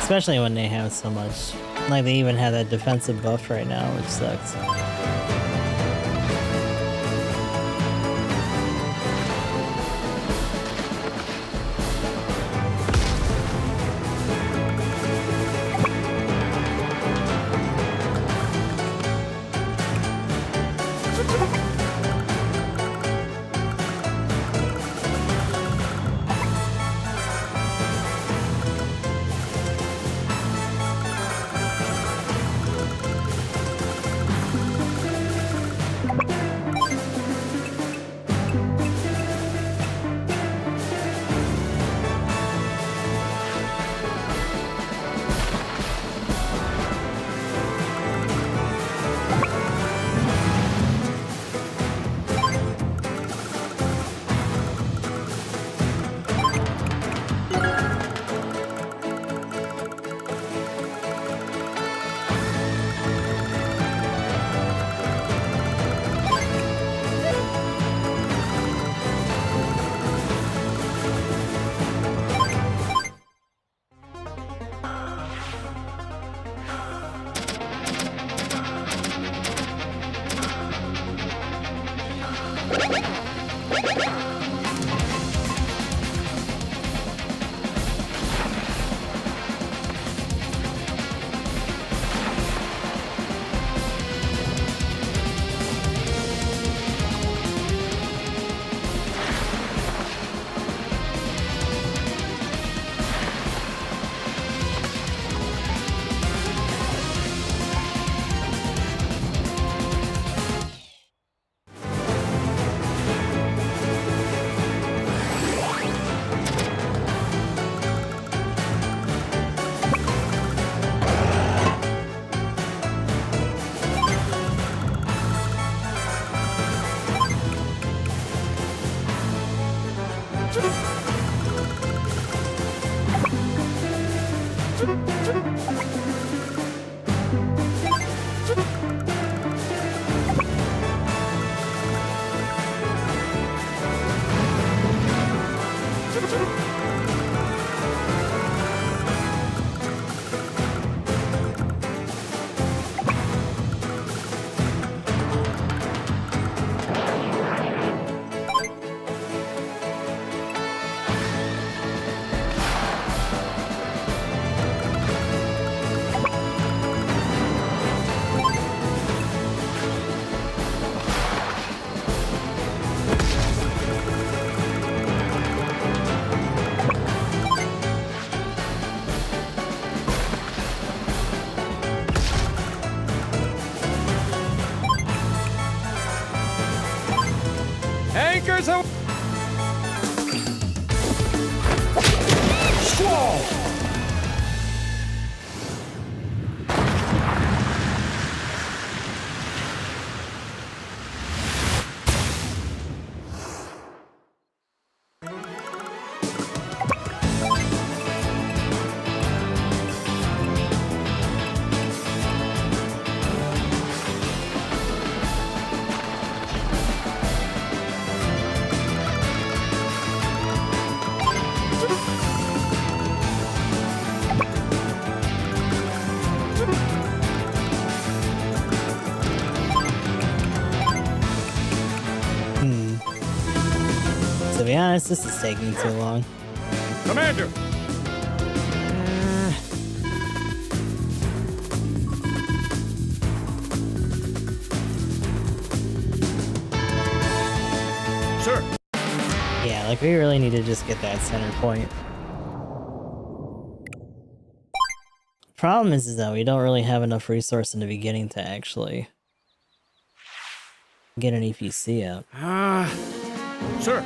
Especially when they have so much. Like, they even have that defensive buff right now, which sucks. Seekers away! Squall! To be honest, this is taking too long. Commander! Sir! Yeah, like we really need to just get that center point. Problem is that we don't really have enough resource in the beginning to actually get an EPC out. Sir!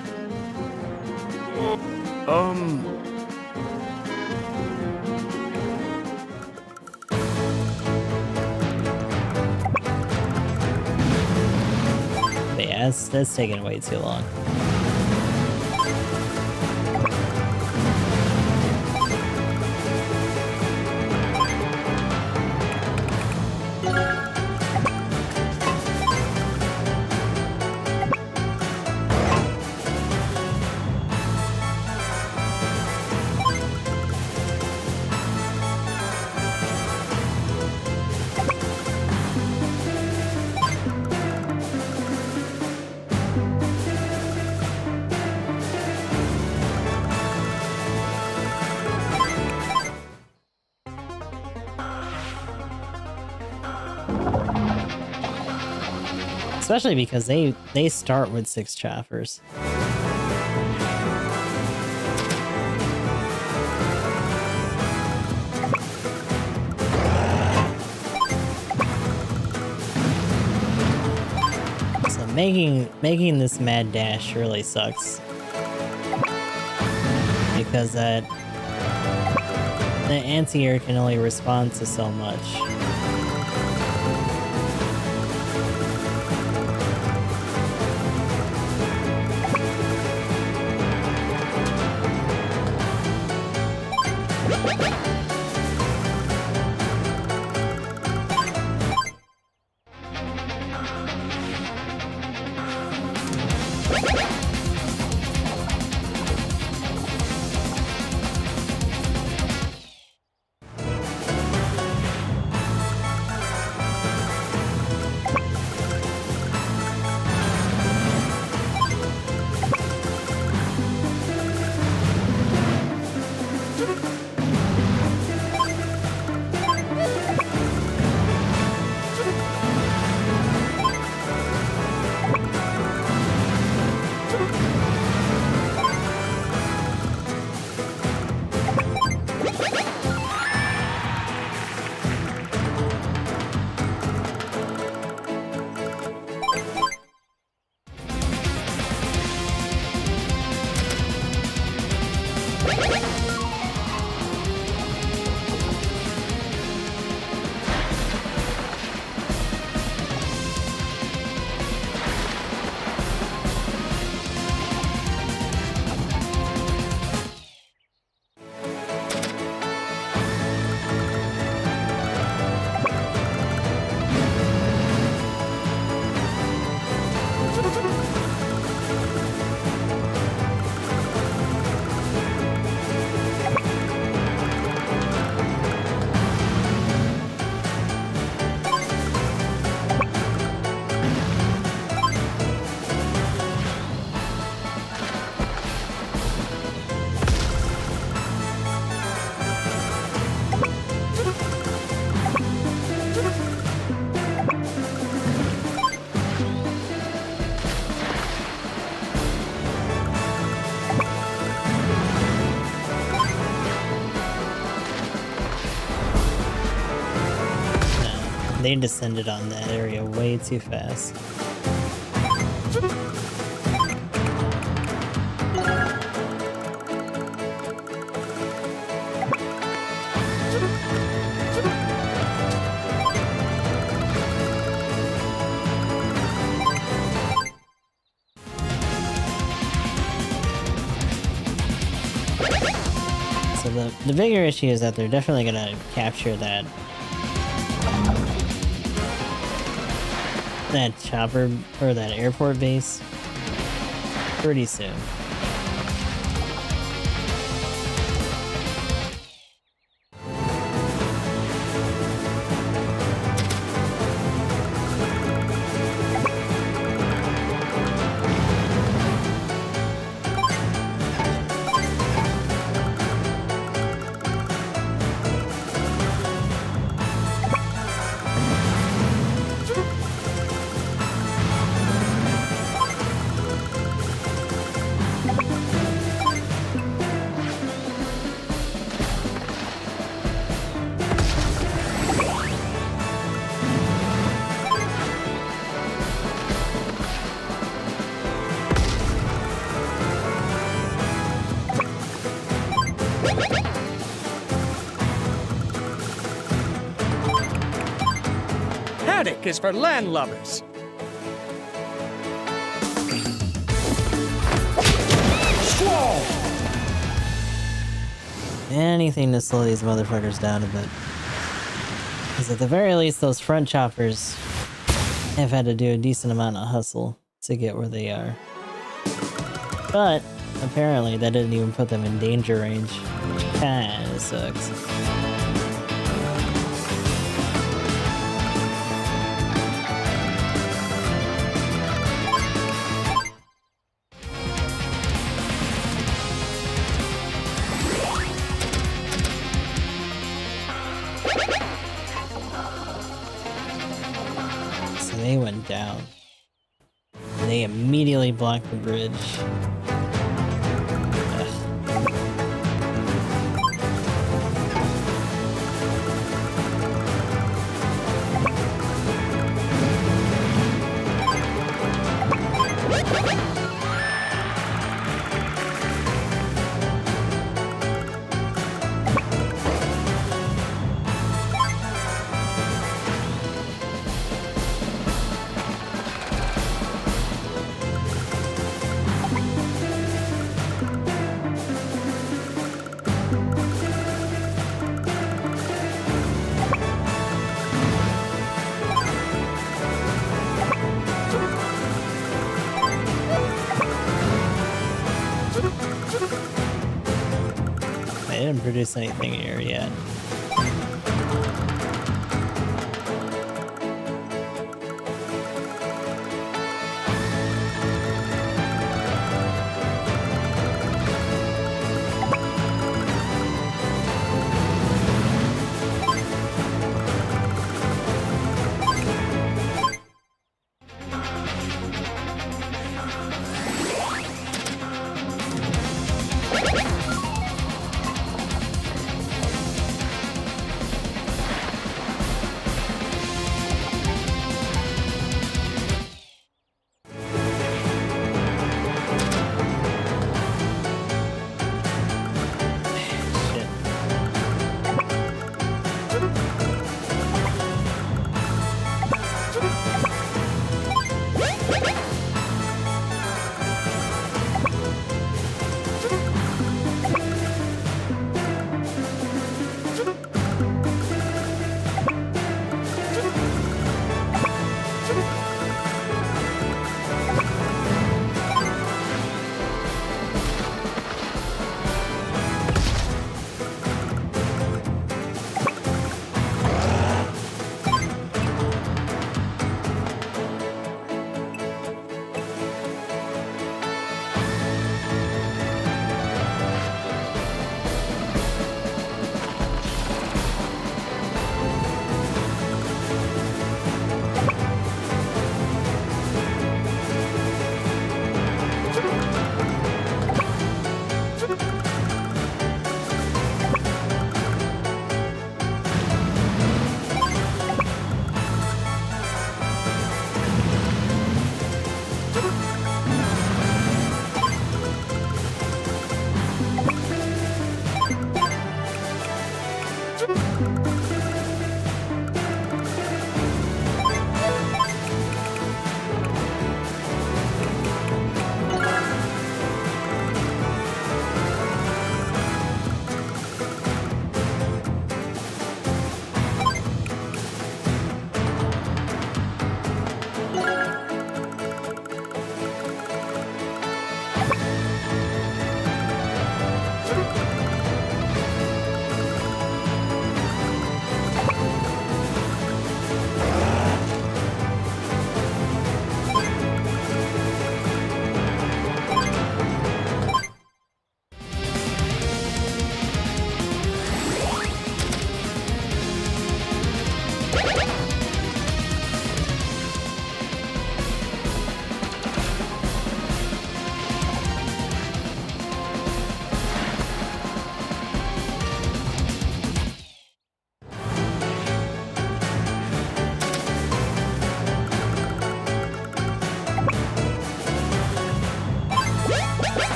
But yeah, that's taking way too long. Especially because they start with 6 choppers. So making this mad dash really sucks. Because the anti-air can only respond to so much. They descended on that area way too fast. the bigger issue is that they're definitely gonna capture that chopper or that airport base pretty soon. Paddock is for landlubbers. Squall! Anything to slow these motherfuckers down a bit. Because at the very least, those front choppers have had to do a decent amount of hustle to get where they are. But apparently that didn't even put them in danger range, which kinda sucks. They went down. They immediately blocked the bridge. Ugh. They didn't produce anything here yet.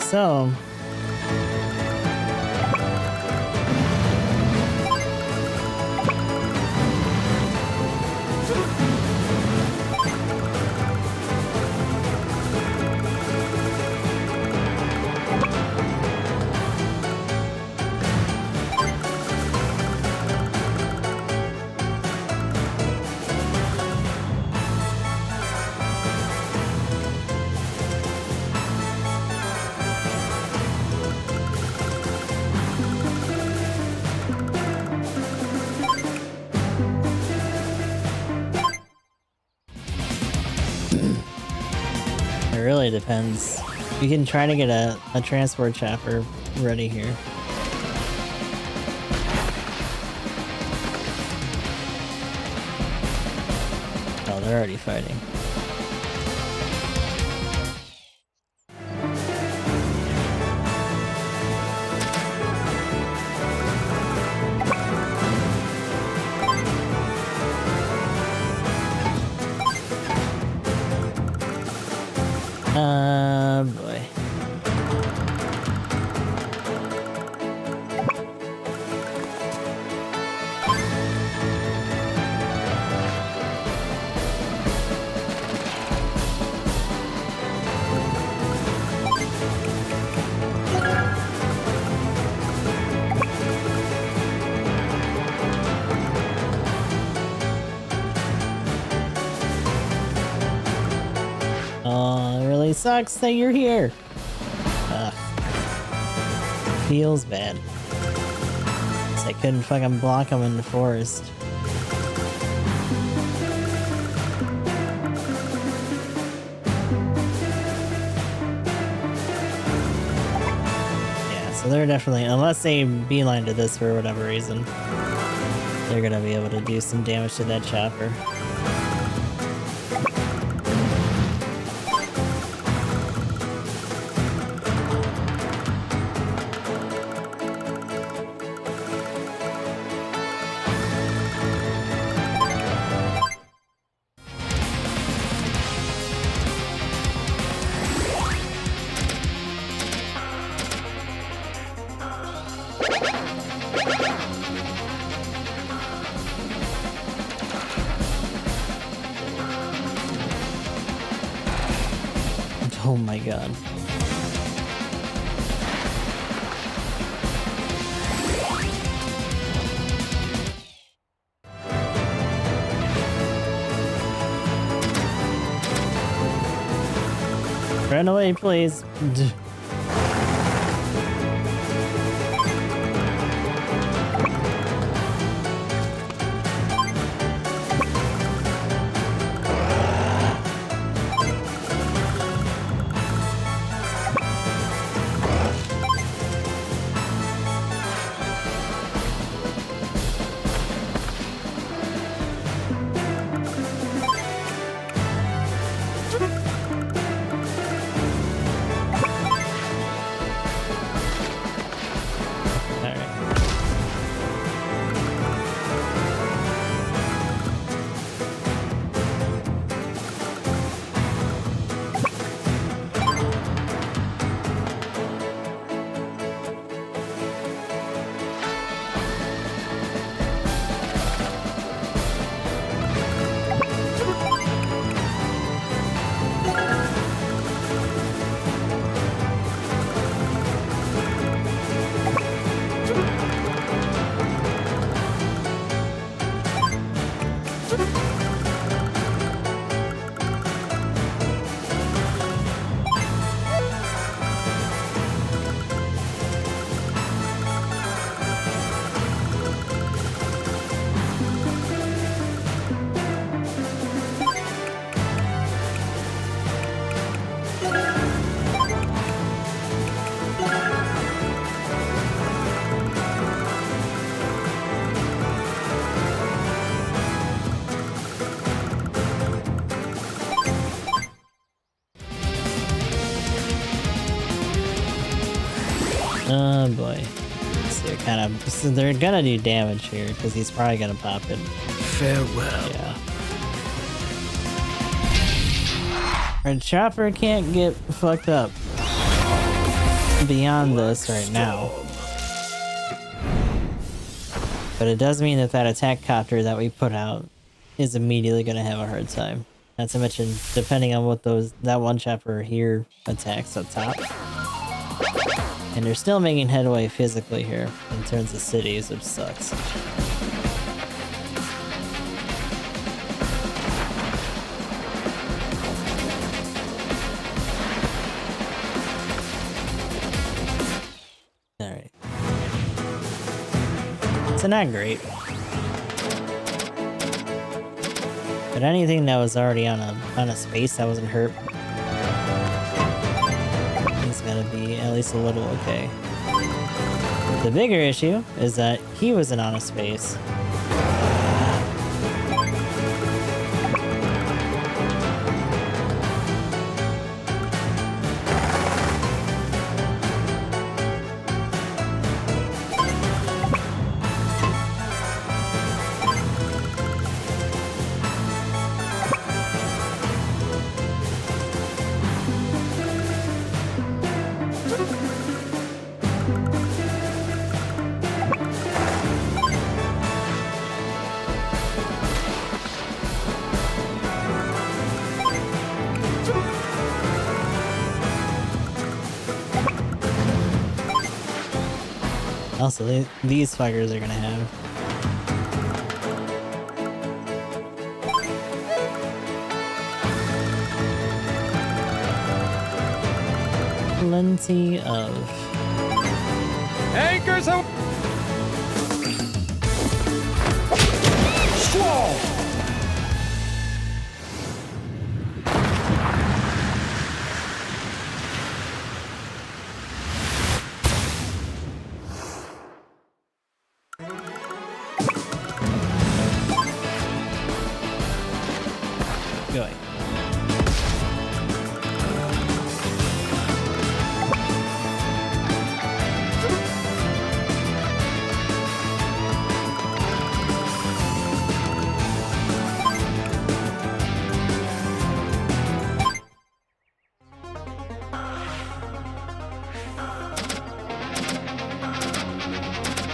So it really depends. We can try to get a transport chopper ready here. Oh, they're already fighting. Boy. Oh, it really sucks that you're here. Ugh. Feels bad. I couldn't fucking block him in the forest. Yeah, so they're definitely, unless they beeline to this for whatever reason, they're gonna be able to do some damage to that chopper. Oh my god. Run away, please. Oh boy. So they're gonna do damage here because he's probably gonna pop it. Farewell. Yeah. Our chopper can't get fucked up. beyond this right now. But it does mean that that attack copter that we put out is immediately going to have a hard time. Not to mention, depending on what that one chopper here attacks up top. And they're still making headway physically here in terms of cities, which sucks. Alright. So not great. But anything that was already on a space that wasn't hurt is gonna be at least a little okay. The bigger issue is that he wasn't on a space. Also, these fuckers are gonna have plenty of Anchors aw- Squall! going.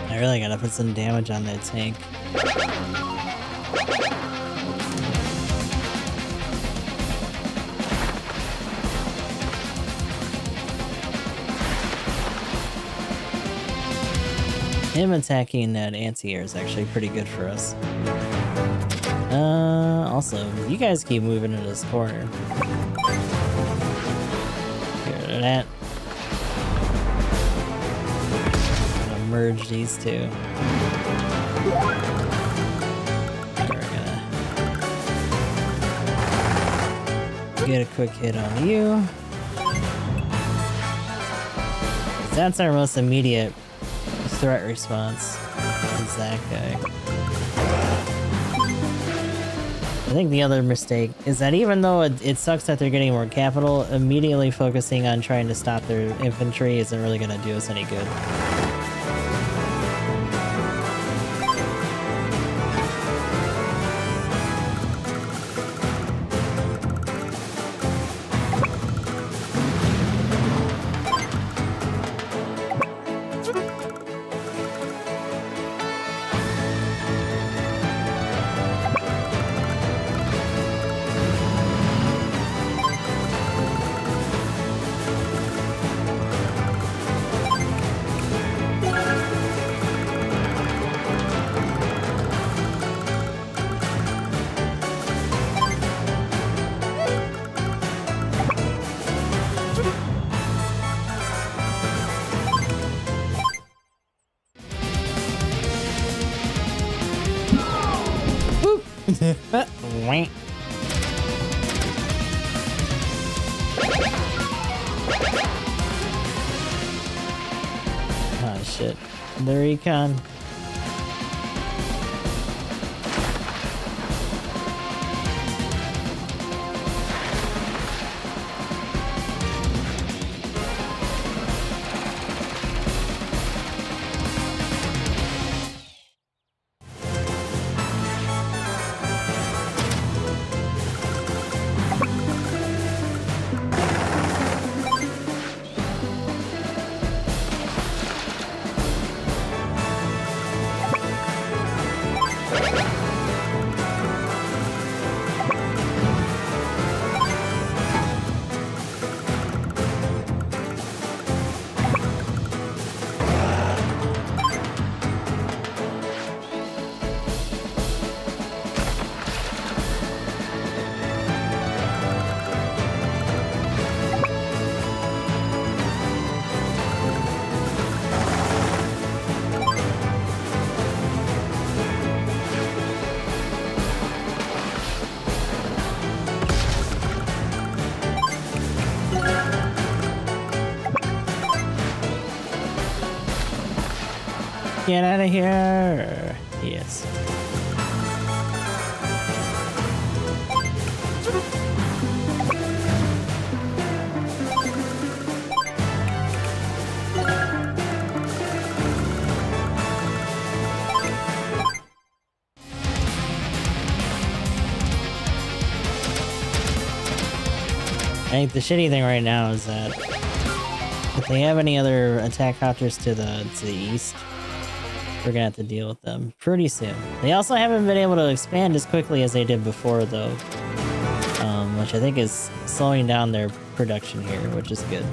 I really gotta put some damage on that tank. Him attacking that anti-air is actually pretty good for us. Also, you guys keep moving into this corner. Get rid of that. Gonna merge these two. We're gonna get a quick hit on you. That's our most immediate threat response. Is that guy. I think the other mistake is that even though it sucks that they're getting more capital, immediately focusing on trying to stop their infantry isn't really going to do us any good. Wait. Oh shit. The recon. Get out of here! Yes. I think the shitty thing right now is that if they have any other attack copters to the east, we're gonna have to deal with them pretty soon. They also haven't been able to expand as quickly as they did before, though, which I think is slowing down their production here, which is good.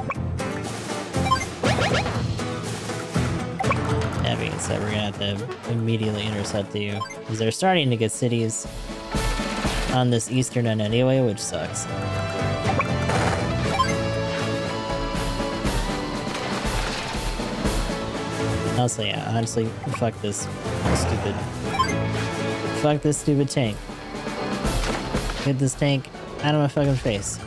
That being said, we're gonna have to immediately intercept you, because they're starting to get cities on this eastern end anyway, which sucks. Also, yeah, honestly, fuck this stupid tank. Get this tank out of my fucking face.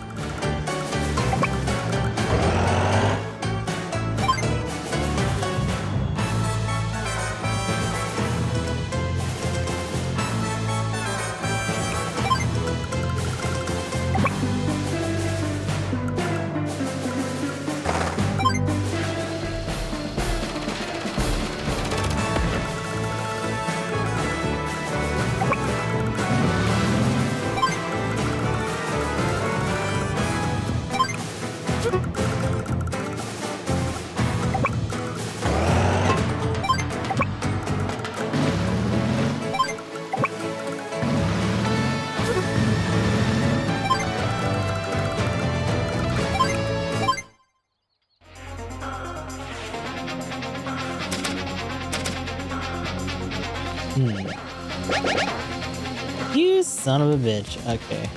You son of a bitch. Okay.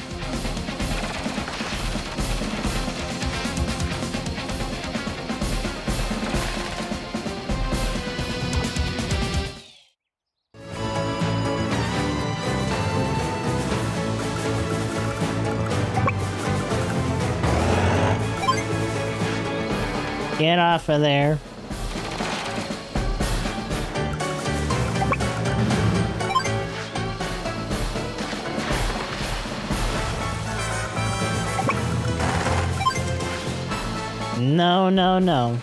Get off of there. No, no, no.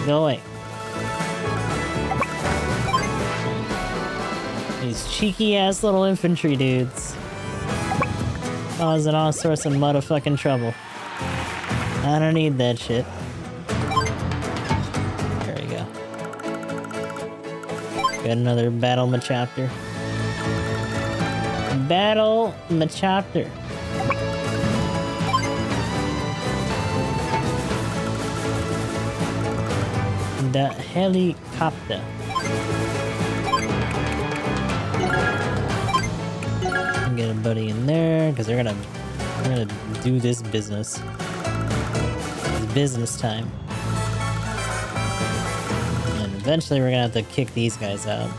Go away. These cheeky ass little infantry dudes causing all sorts of motherfucking trouble. I don't need that shit. There we go. Got another battle machapter. Battle machapter. The helicopter. Get a buddy in there because they're gonna do this business. It's business time. And eventually we're gonna have to kick these guys out.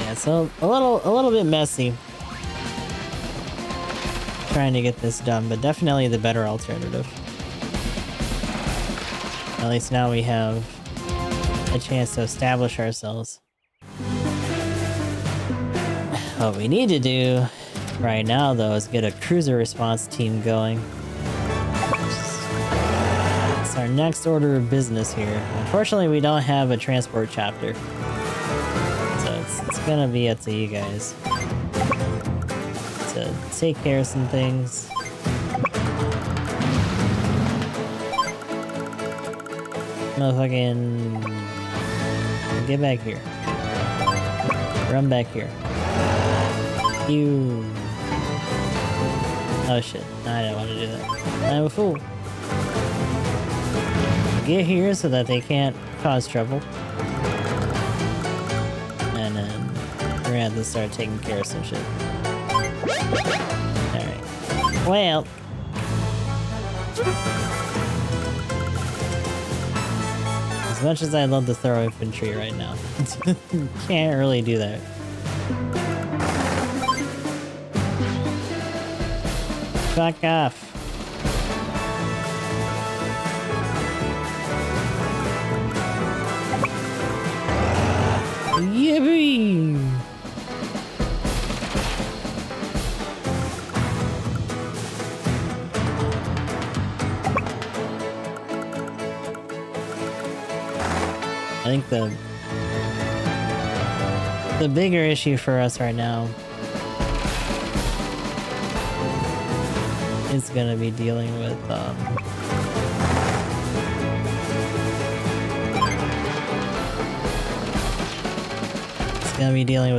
Yeah, so a little bit messy trying to get this done, but definitely the better alternative. At least now we have a chance to establish ourselves. What we need to do right now, though, is get a cruiser response team going. It's our next order of business here. Unfortunately, we don't have a transport chapter, so it's gonna be up to you guys to take care of some things. Motherfucking get back here. Run back here. You. Oh shit. I don't want to do that. I'm a fool. Get here so that they can't cause trouble. And then we're gonna have to start taking care of some shit. Alright. Well. As much as I'd love to throw infantry right now, can't really do that. Fuck off. Yippee! I think the bigger issue for us right now is gonna be dealing with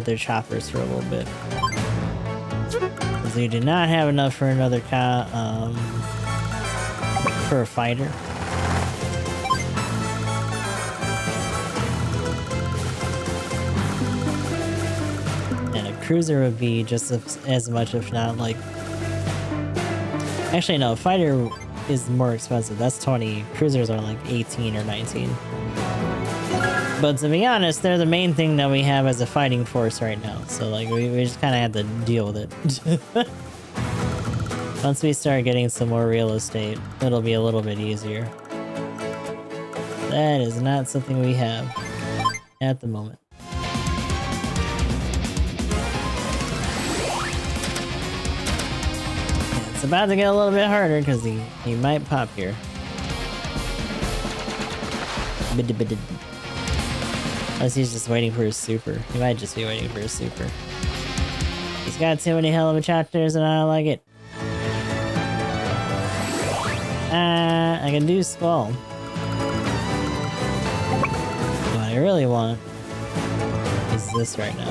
their choppers for a little bit. Because they do not have enough for another for a fighter. And a cruiser would be just as much, if not like... Actually, no, a fighter is more expensive. That's 20. Cruisers are like 18 or 19. But to be honest, they're the main thing that we have as a fighting force right now. So like we just kind of have to deal with it. Once we start getting some more real estate, it'll be a little bit easier. That is not something we have at the moment. Yeah, it's about to get a little bit harder because he might pop here. Unless he's just waiting for his super. He might just be waiting for his super. He's got too many hell of a chapters and I don't like it. I can do Skull. What I really want is this right now.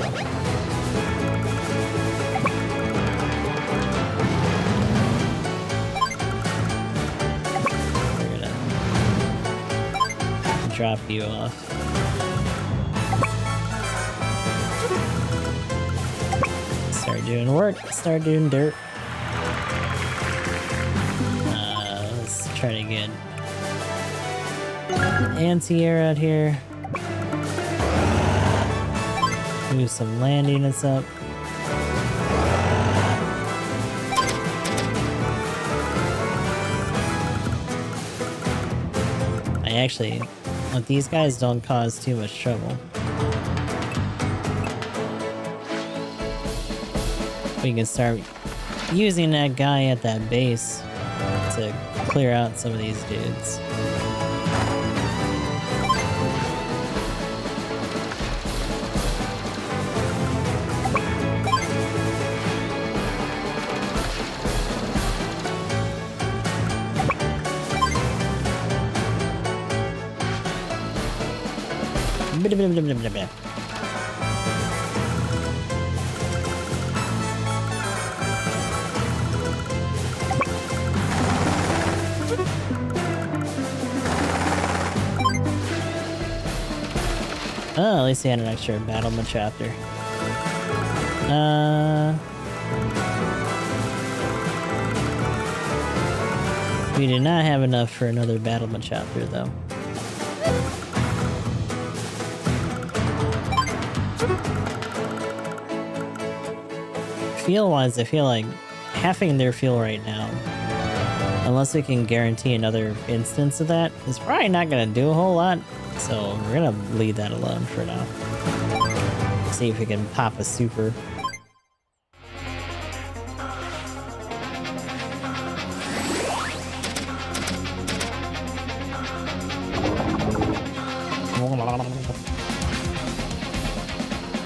We're gonna drop you off. Start doing work, start doing dirt. Let's try to get anti-air out here. Move some land units up. But these guys don't cause too much trouble. We can start using that guy at that base to clear out some of these dudes. Oh, at least he had an extra battlement chapter. We do not have enough for another battlement chapter, though. Fuel-wise, I feel like halving their fuel right now, unless we can guarantee another instance of that, is probably not going to do a whole lot. So we're gonna leave that alone for now. See if we can pop a super.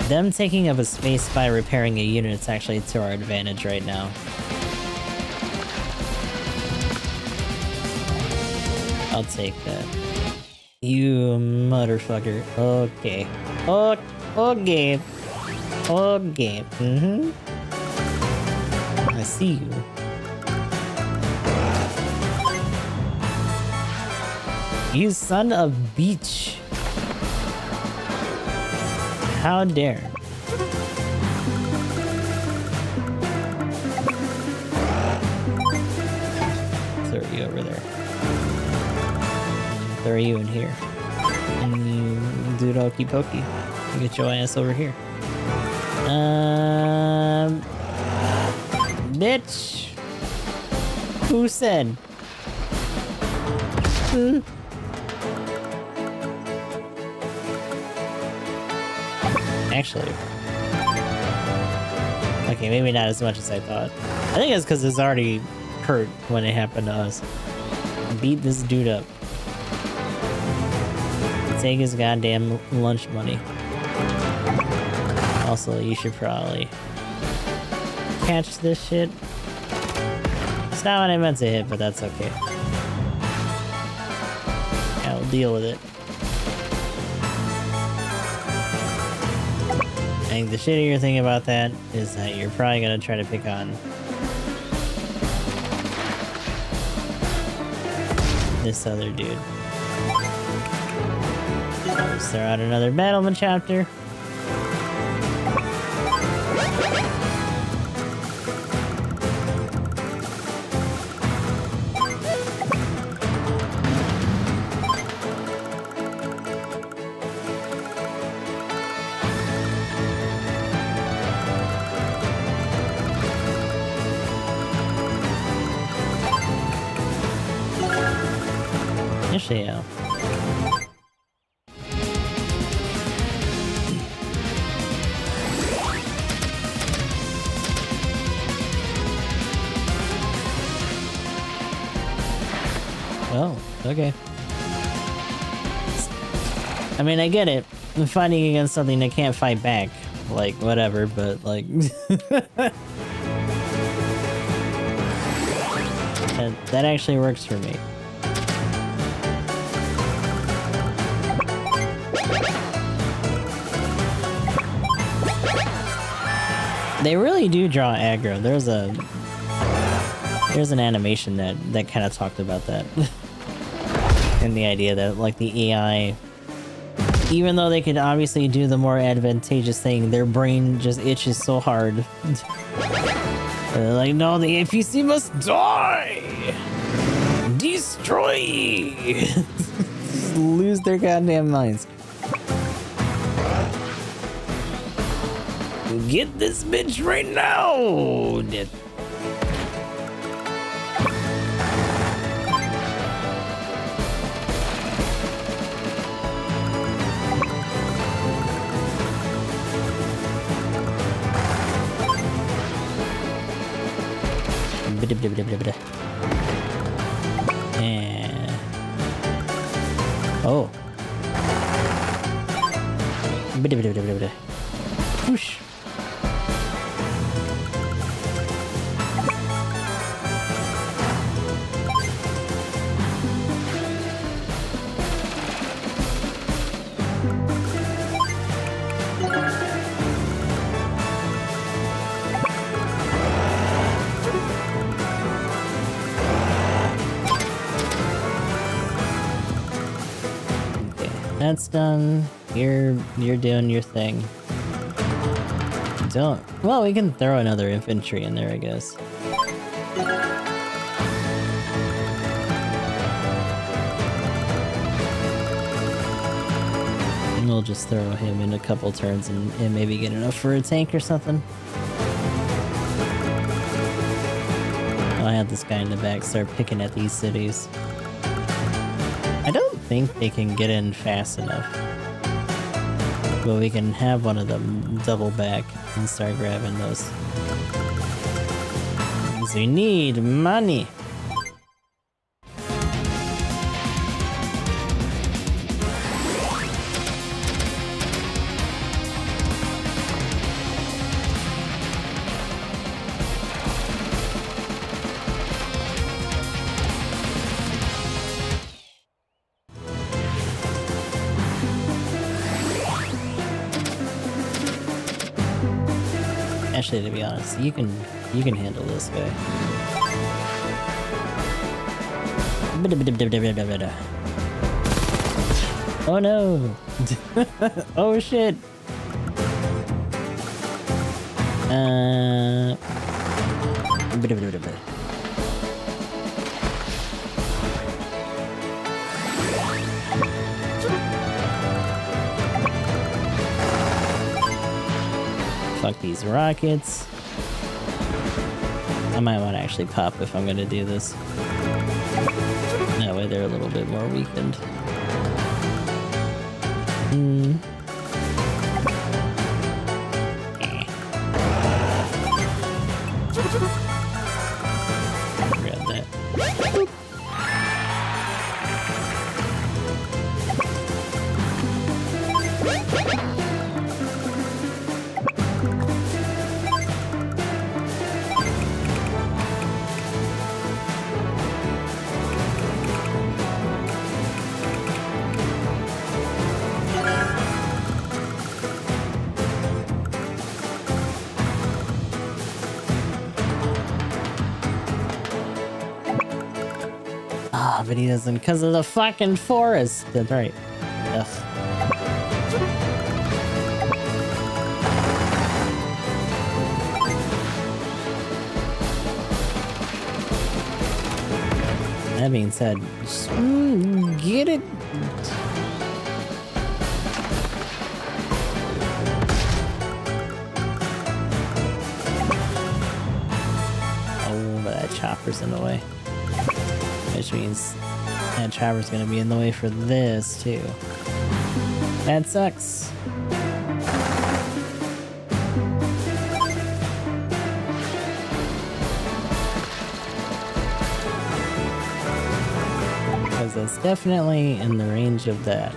Them taking up a space by repairing a unit is actually to our advantage right now. I'll take that. You motherfucker. Okay. Oh, okay. Okay. Mm-hmm. I see you. You son of beach. How dare. throw you over there. And throw you in here. And you do it okey pokey. Get your ass over here. Bitch. Who said? Actually. Okay, maybe not as much as I thought. I think it's because it's already hurt when it happened to us. Beat this dude up. Take his goddamn lunch money. Also, you should probably catch this shit. It's not what I meant to hit, but that's okay. I'll deal with it. I think the shittier thing about that is that you're probably gonna try to pick on this other dude. Let's throw out another battlement chapter. Actually, yeah. Oh, okay. I mean, I get it. I'm fighting against something that can't fight back. Like, whatever, but like... that actually works for me. They really do draw aggro. There's an animation that kind of talked about that. And the idea that like the AI, even though they could obviously do the more advantageous thing, their brain just itches so hard. They're like, no, the APC must die! Destroy! Lose their goddamn minds. Get this bitch right now! And... oh. Whoosh. That's done. You're doing your thing. Don't. Well, we can throw another infantry in there, I guess. And we'll just throw him in a couple turns and maybe get enough for a tank or something. I'll have this guy in the back start picking at these cities. I don't think they can get in fast enough. But we can have one of them double back and start grabbing those. Because we need money. Actually, to be honest, you can handle this guy. Oh no! Oh shit! Fuck these rockets. I might want to actually pop if I'm gonna do this. That way they're a little bit more weakened. Grab that. Ah, but he doesn't because of the fucking forest. That's right. Ugh. That being said, just, get it. Oh, but that chopper's in the way. Which means that chopper's gonna be in the way for this too. That sucks. Because it's definitely in the range of that.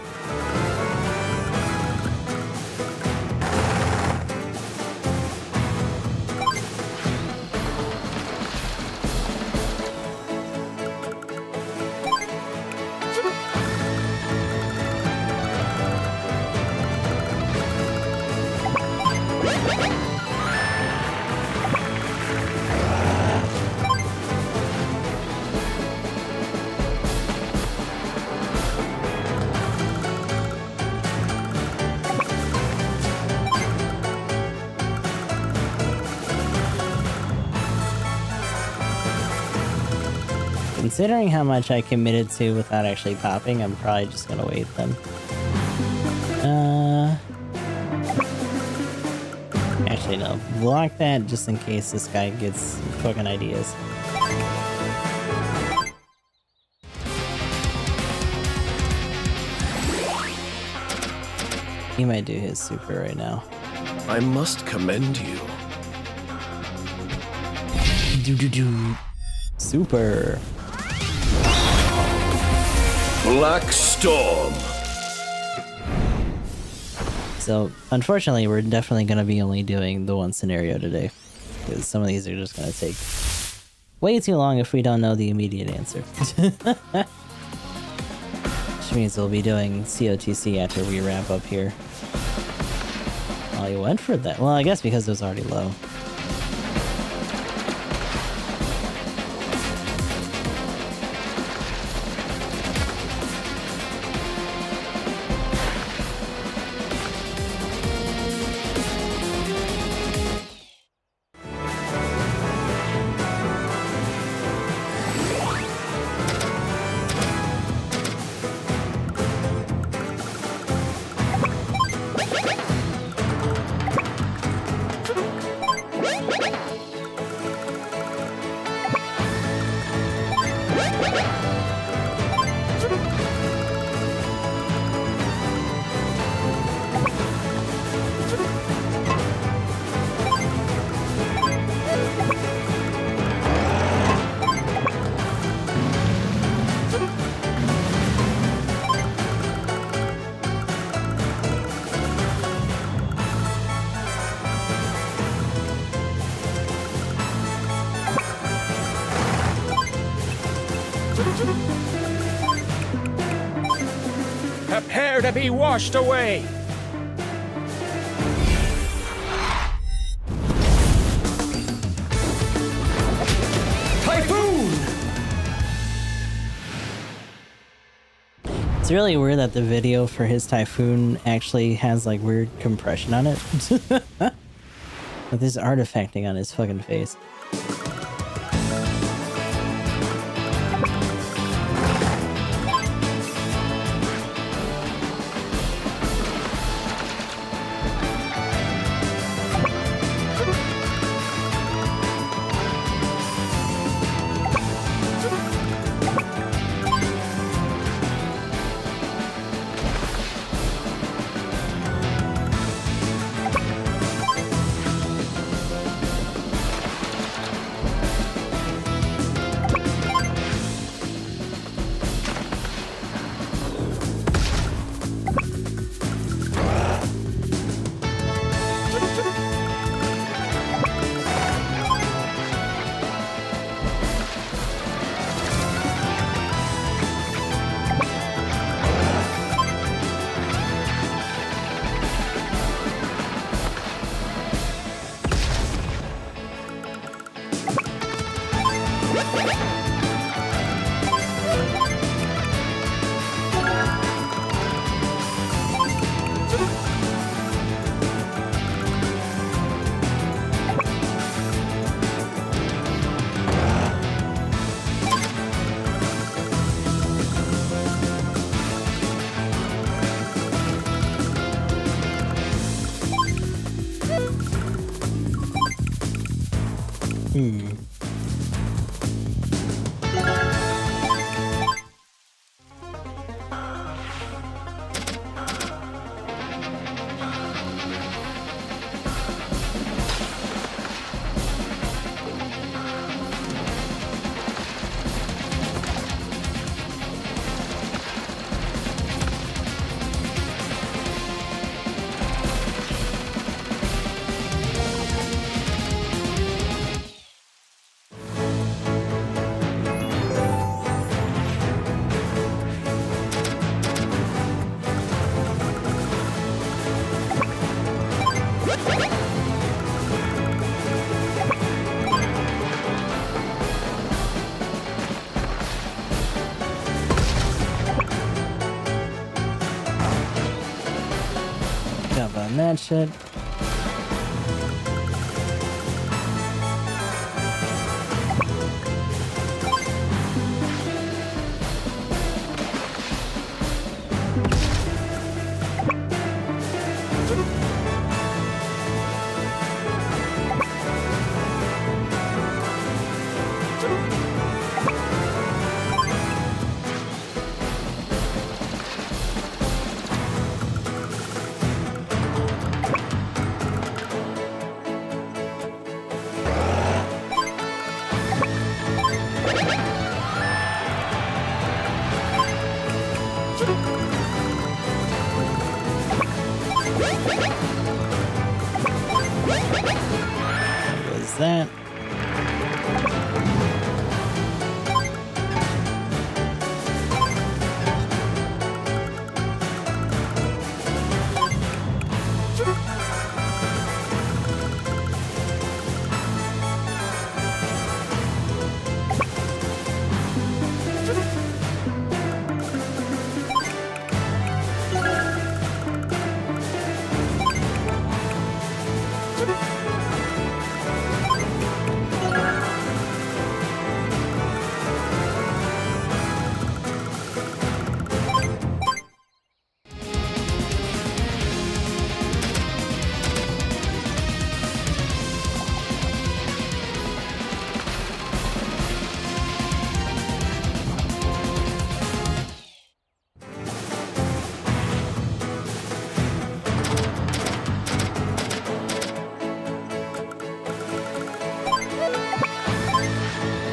Considering how much I committed to without actually popping, I'm probably just gonna wait then. Actually no, block that just in case this guy gets fucking ideas. He might do his super right now. I must commend you. Do. Super. Black Storm. So, unfortunately, we're definitely going to be only doing the one scenario today. Because some of these are just going to take way too long if we don't know the immediate answer. Which means we'll be doing COTC after we wrap up here. Oh, you went for that. Well, I guess because it was already low. Prepare to be washed away! Typhoon! It's really weird that the video for his Typhoon actually has like weird compression on it. With this artifacting on his fucking face. Jump on that shit. What was that?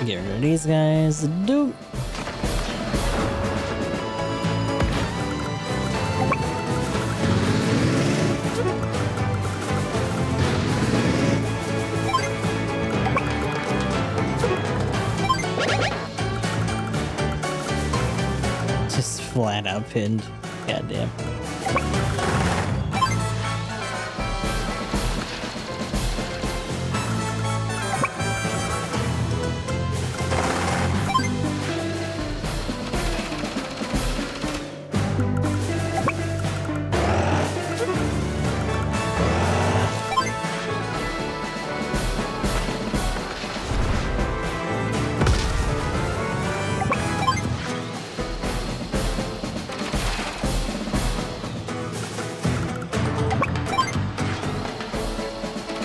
Get rid of these guys. Doop. Just flat out pinned. Goddamn.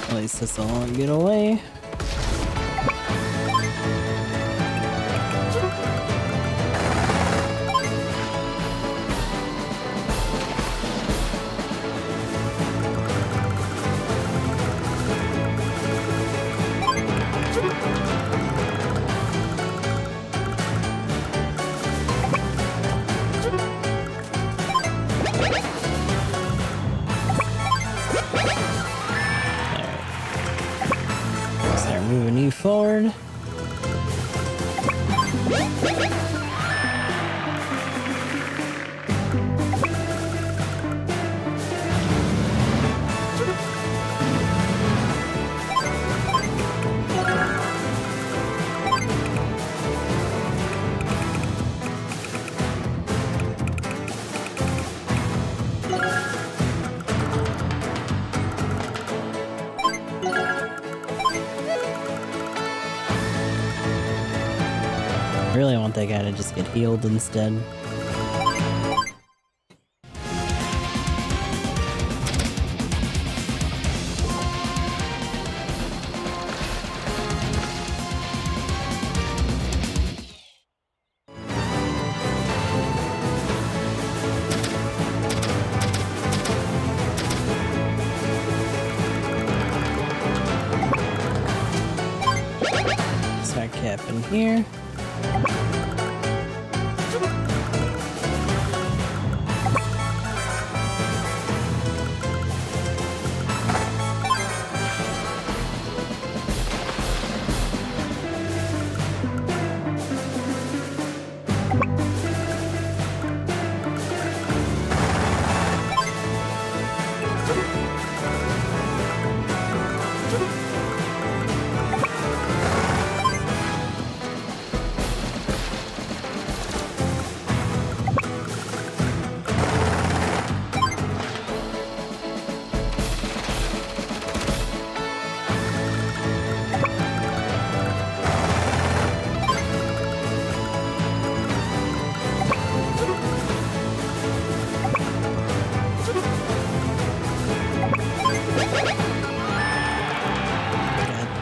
At least this will get away. Start moving you forward. I really want that guy to just get healed instead. in here.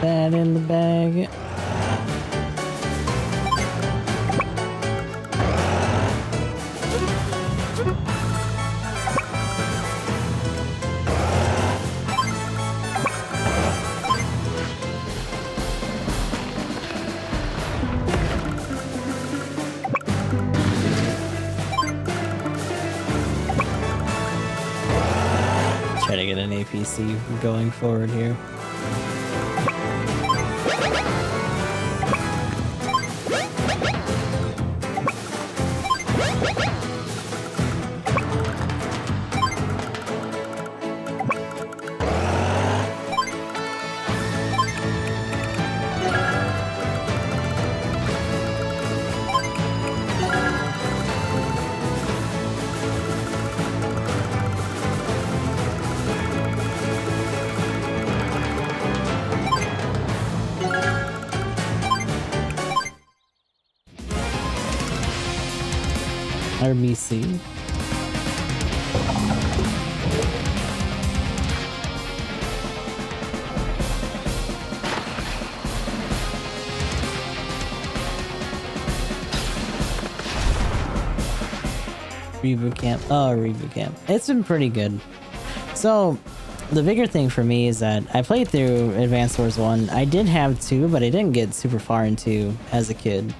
That in the bag. Try to get an APC going forward here. RBC. Reboot camp. Oh, reboot camp. It's been pretty good. So, the bigger thing for me is that I played through Advanced Wars 1. I did have 2, but I didn't get super far into as a kid.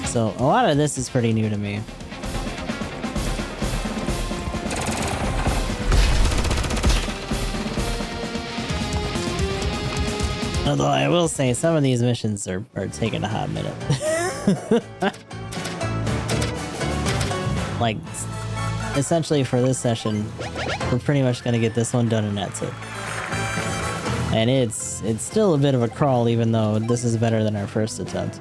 So, a lot of this is pretty new to me. Although I will say some of these missions are taking a hot minute. Like, essentially for this session, we're pretty much gonna get this one done and that's it. And it's still a bit of a crawl, even though this is better than our first attempt.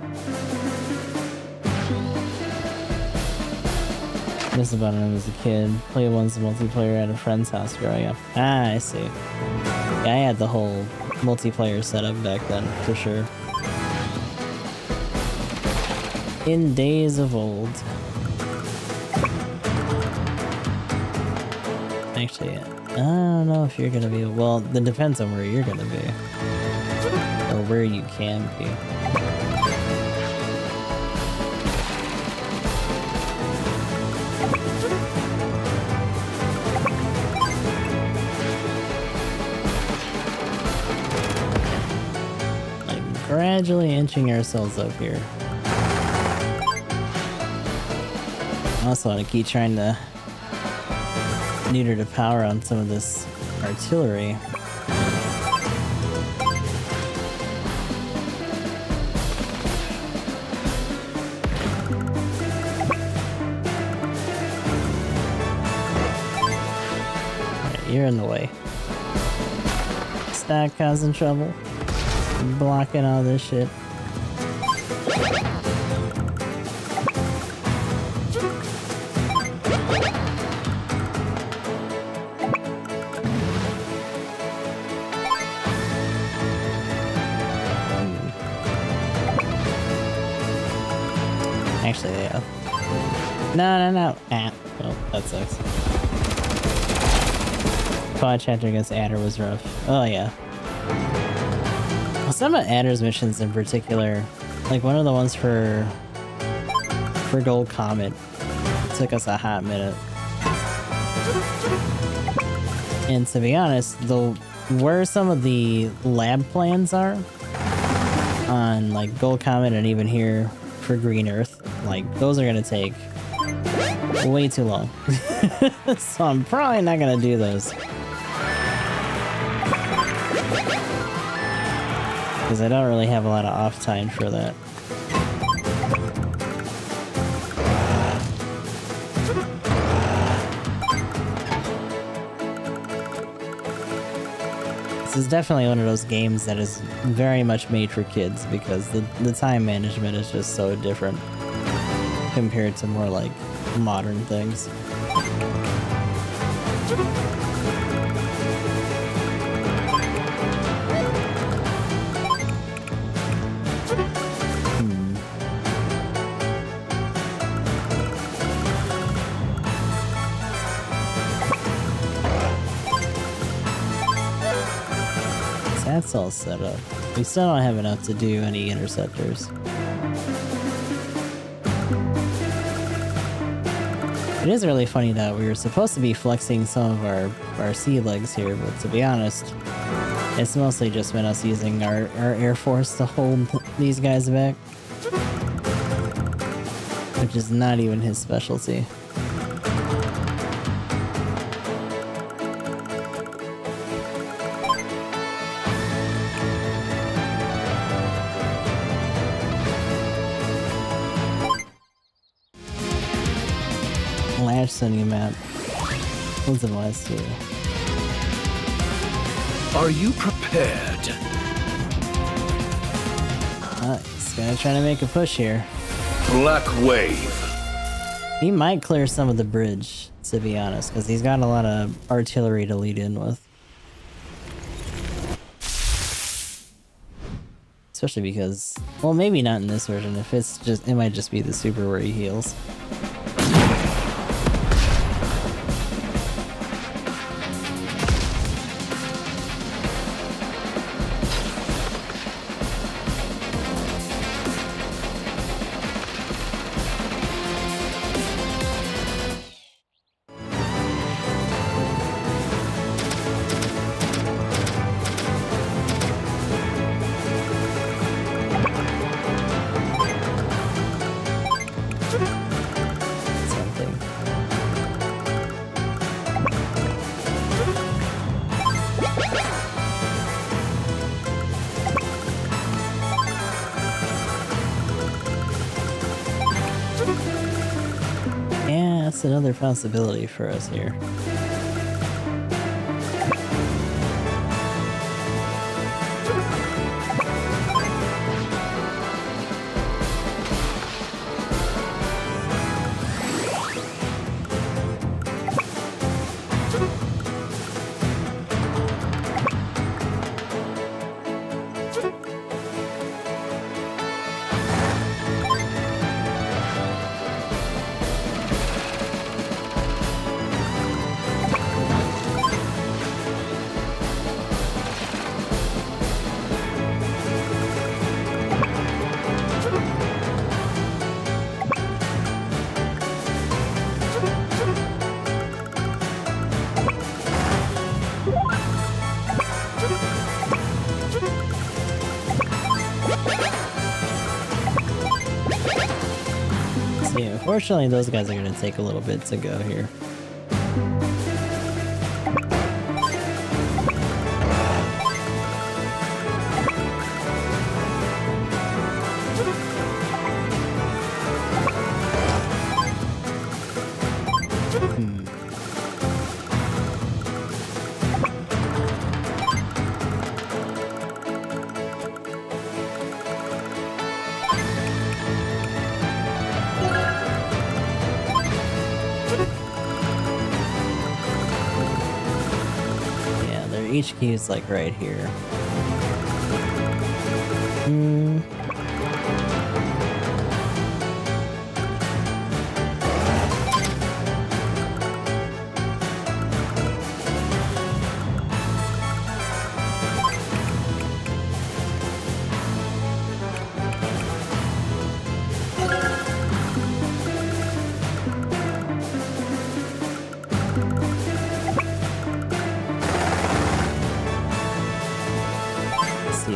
This is about when I was a kid. Played once multiplayer at a friend's house growing up. Ah, I see. Yeah, I had the whole multiplayer setup back then, for sure. In days of old. Actually, I don't know if you're gonna be... Well, it depends on where you're gonna be. Or where you can be. Gradually inching ourselves up here. Also want to keep trying to neuter the power on some of this artillery. Alright, you're in the way. Stop causing trouble. Blocking all this shit. Actually, yeah. No. Ah, well, that sucks. Quad chapter against Adder was rough. Oh, yeah. Some of Adder's missions in particular, like one of the ones for Gold Comet, took us a hot minute. And to be honest, where some of the lab plans are on like Gold Comet and even here for Green Earth, like those are gonna take way too long. So I'm probably not gonna do those. Because I don't really have a lot of off time for that. This is definitely one of those games that is very much made for kids because the time management is just so different compared to more like modern things. That's all set up. We still don't have enough to do any interceptors. It is really funny that we were supposed to be flexing some of our sea legs here, but to be honest, it's mostly just been us using our Air Force to hold these guys back. Which is not even his specialty. Sending him out. What's the last two? Are you prepared? He's gonna try to make a push here. Black Wave. He might clear some of the bridge, to be honest, because he's got a lot of artillery to lead in with. Especially because, well, maybe not in this version. If it's just, it might just be the super where he heals. That's another possibility for us here. Unfortunately, those guys are going to take a little bit to go here. HQ is like right here.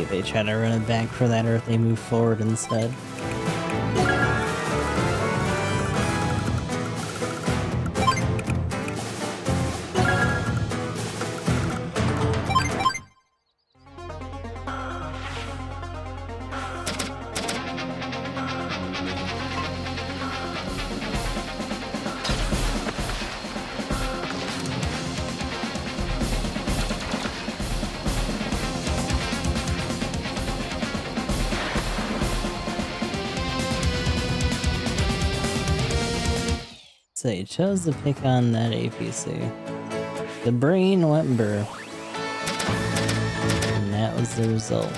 think they try to run it back for that or if they move forward instead. So you chose to pick on that APC. The brain went burr. And that was the result.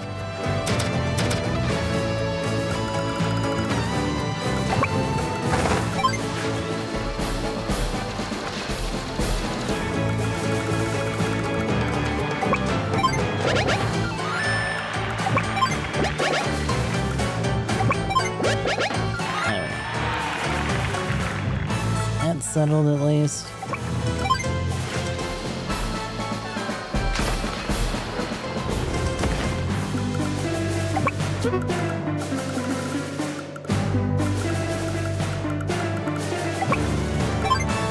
Settled at least.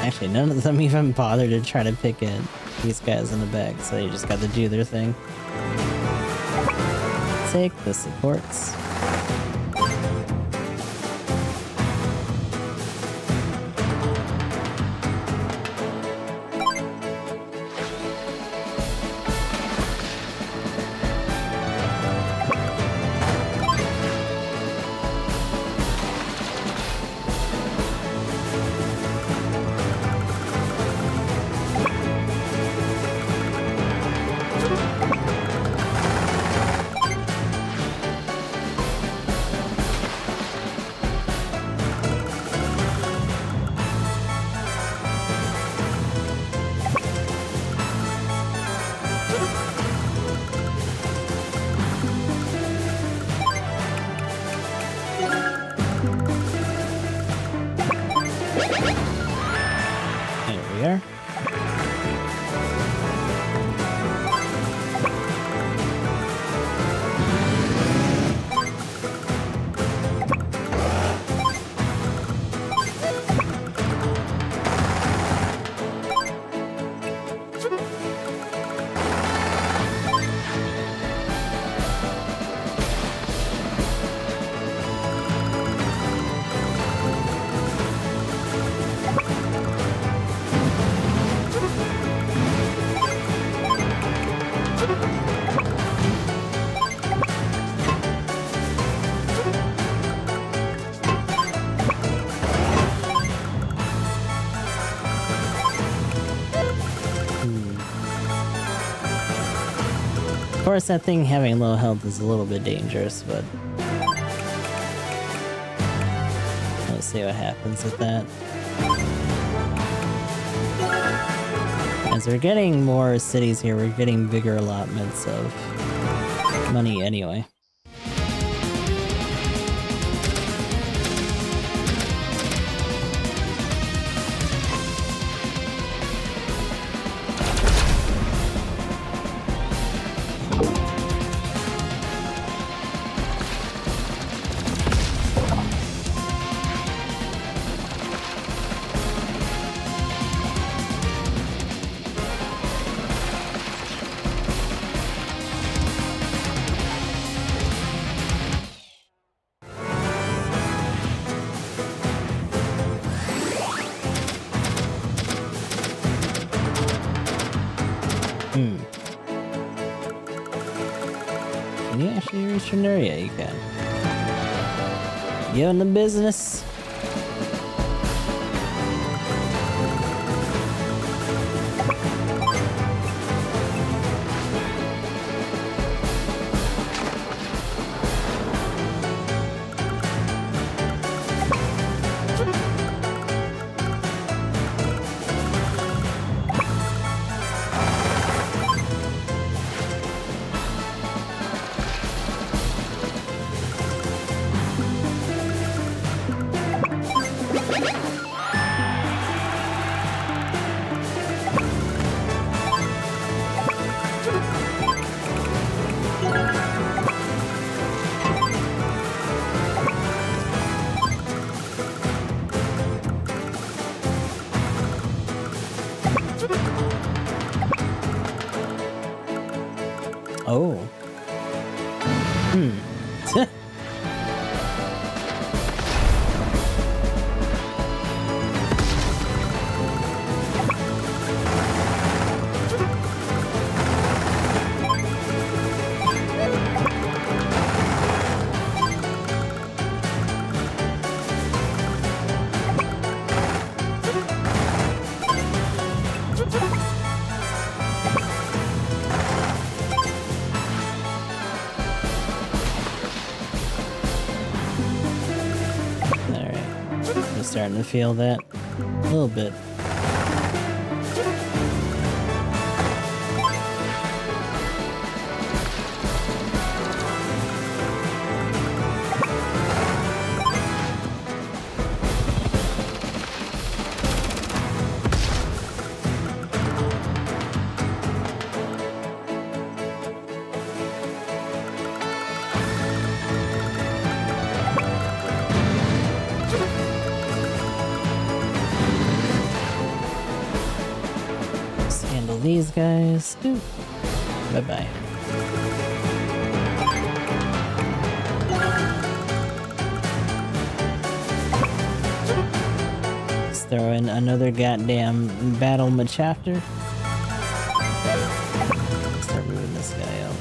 Actually, none of them even bothered to try to pick at these guys in the back, so they just got to do their thing. Take the supports. Of course, that thing having low health is a little bit dangerous, but let's see what happens with that. As we're getting more cities here, we're getting bigger allotments of money anyway. Can you actually reach from there? Yeah, you can. You in the business? Oh. Hmm. Starting to feel that a little bit. These guys. Bye bye. Let's throw in another goddamn battle chapter. Start moving this guy out.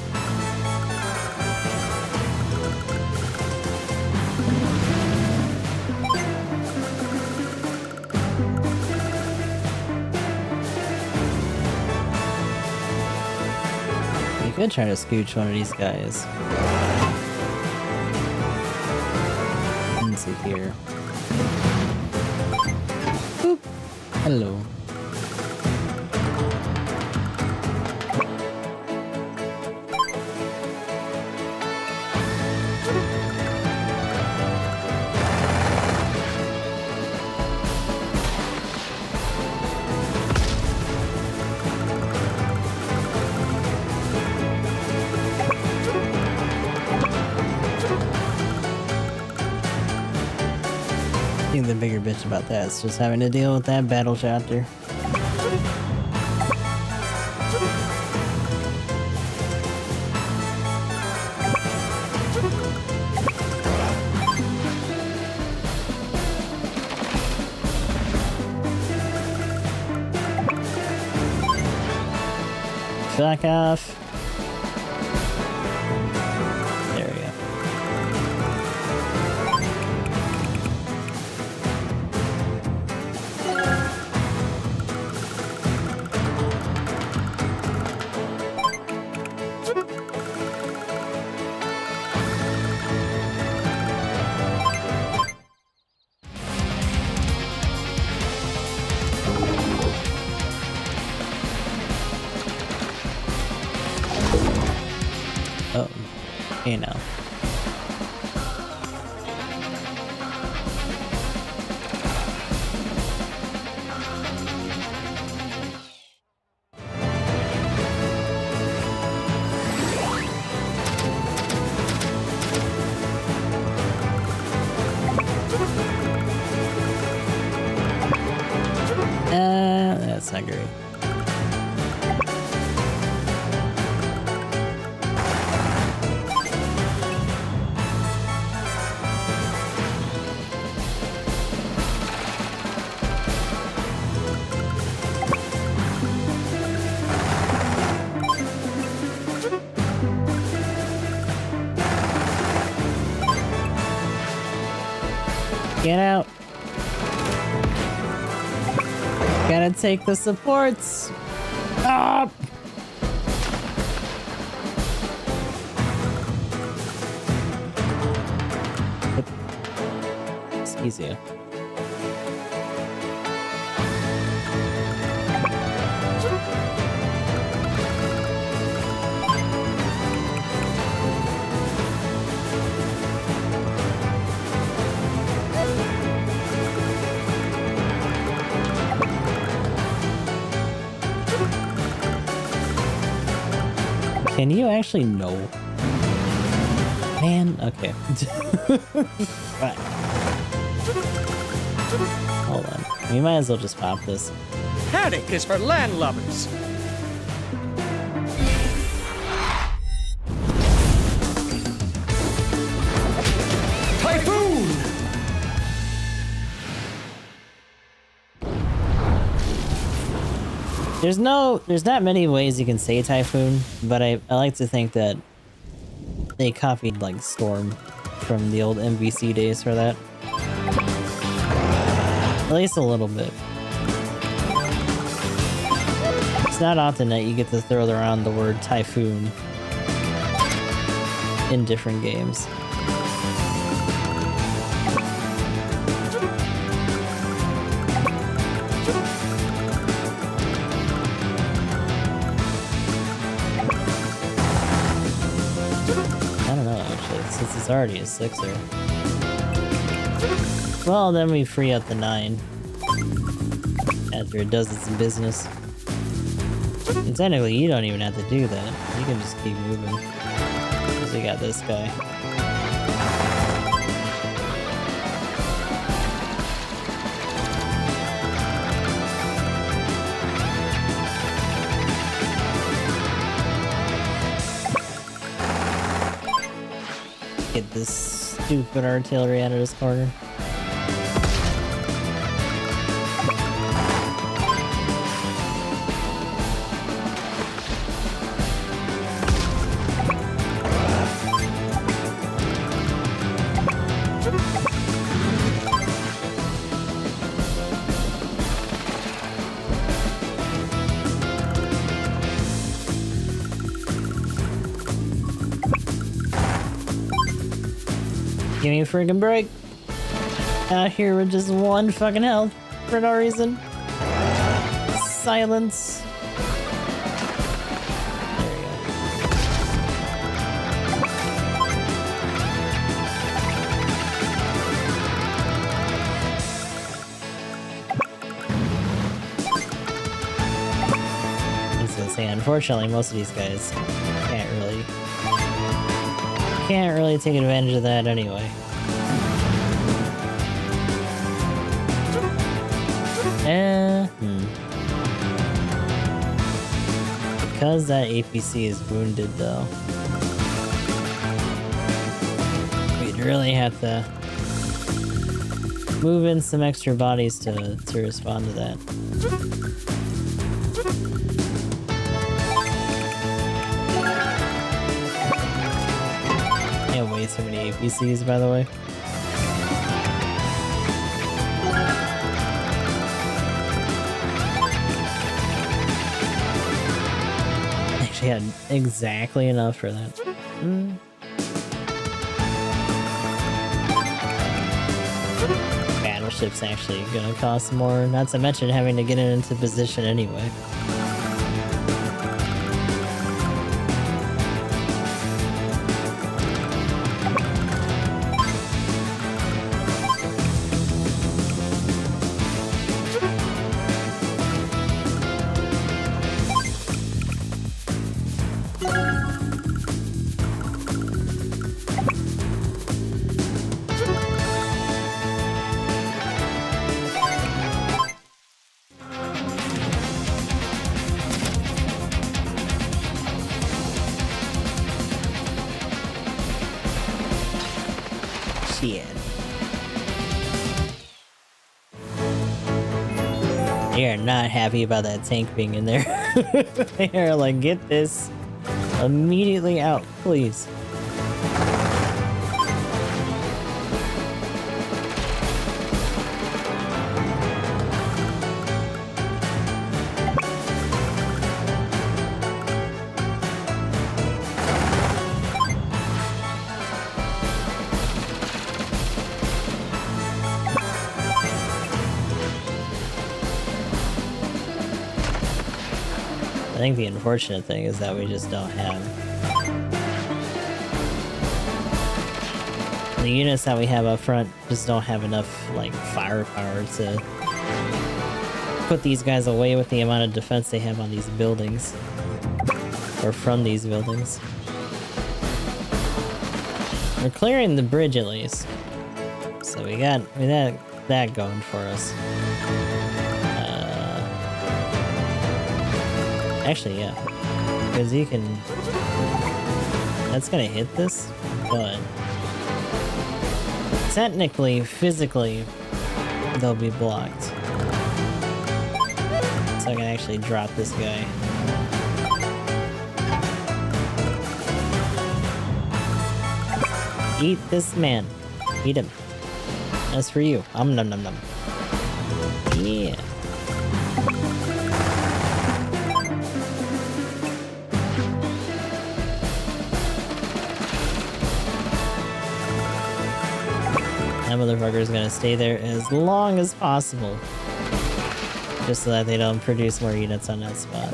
Could try to scooch one of these guys into here. Boop. Hello. I think the bigger bitch about that is just having to deal with that battle chapter. Fuck off. There we go. Oh, you know. That's not great. Get out. Gotta take the supports. Ah! It's easy. Can you actually know? Man, okay. Right. Hold on. We might as well just pop this. Haddock is for landlubbers. There's not many ways you can say typhoon, but I like to think that they copied like storm from the old MVC days for that. At least a little bit. It's not often that you get to throw around the word typhoon in different games. I don't know, actually, since it's already a 6er. Well, then we free up the 9 after it does its business. And technically, you don't even have to do that. You can just keep moving. Because we got this guy. Get this stupid artillery out of this corner. Give me a freaking break. Out here with just 1 fucking health for no reason. Silence. There we go. I was gonna say, unfortunately, most of these guys can't really take advantage of that anyway. Because that APC is wounded, though, we'd really have to move in some extra bodies to respond to that. Way too many APCs, by the way. Actually had exactly enough for that. Battleship's actually gonna cost more, not to mention having to get it into position anyway. They are not happy about that tank being in there. They are like, get this immediately out, please. I think the unfortunate thing is that we just don't have the units that we have up front just don't have enough like firepower to put these guys away with the amount of defense they have on these buildings or from these buildings. We're clearing the bridge at least, so we got that going for us. Actually, yeah, because you can. That's gonna hit this, but technically, physically, they'll be blocked. so I can actually drop this guy. Eat this man. Eat him. That's for you. Num num num. Yeah. That motherfucker's gonna stay there as long as possible. Just so that they don't produce more units on that spot.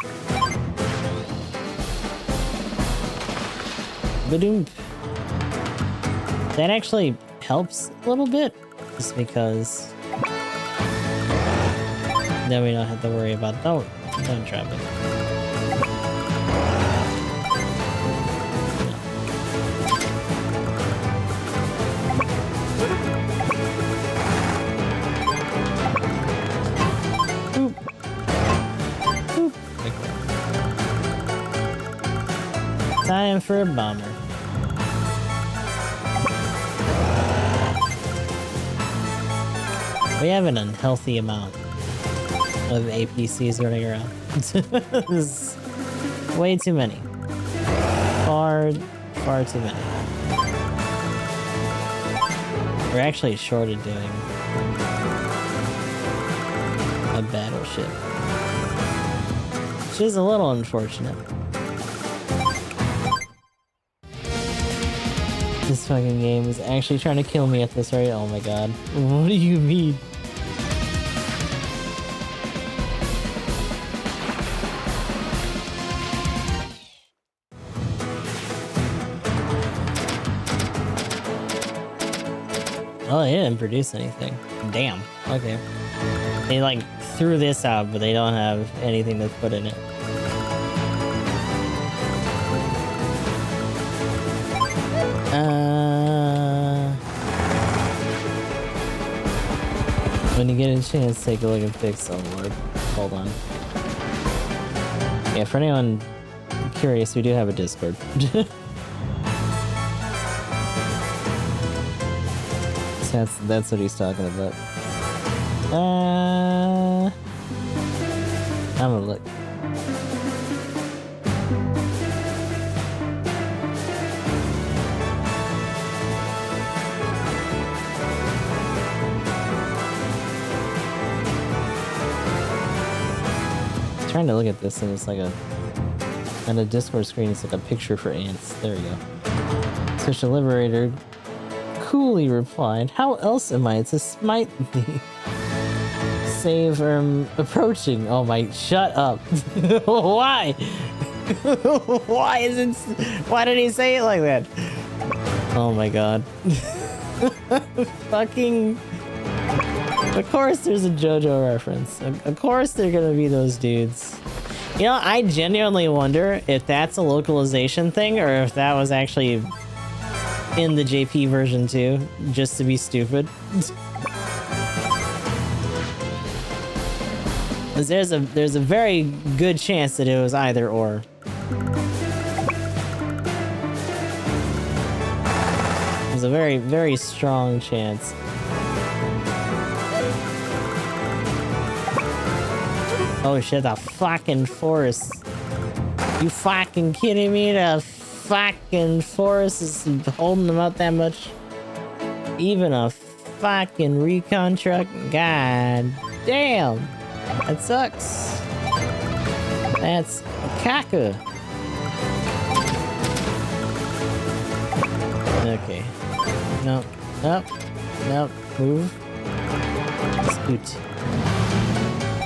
Badoom. That actually helps a little bit. Just because then we don't have to worry about don't drop it. Time for a bomber. We have an unhealthy amount of APCs running around. This is way too many. Far too many. We're actually short of doing a battleship, which is a little unfortunate. This fucking game is actually trying to kill me at this rate. Oh my god. What do you mean? Oh, they didn't produce anything. Damn. Okay. They like threw this out, but they don't have anything to put in it. When you get a chance, take a look at Pixel Lord. Hold on. Yeah, for anyone curious, we do have a Discord. So that's what he's talking about. I'm gonna look. Trying to look at this and it's like on a Discord screen it's like a picture for ants. There we go. Such a liberator coolly replied, "How else am I to smite thee? Save approaching." Oh my, shut up. Why? Why did he say it like that? Oh my god. Fucking. Of course there's a JoJo reference. Of course they're gonna be those dudes. You know, I genuinely wonder if that's a localization thing or if that was actually in the JP version too, just to be stupid. There's a very good chance that it was either or. There's a very, very strong chance. Oh shit, the fucking forest. You fucking kidding me? The fucking forest is holding them up that much? Even a fucking recon truck? God damn. That sucks. That's caca. Okay. Nope. Nope. Nope. Move. Scoot.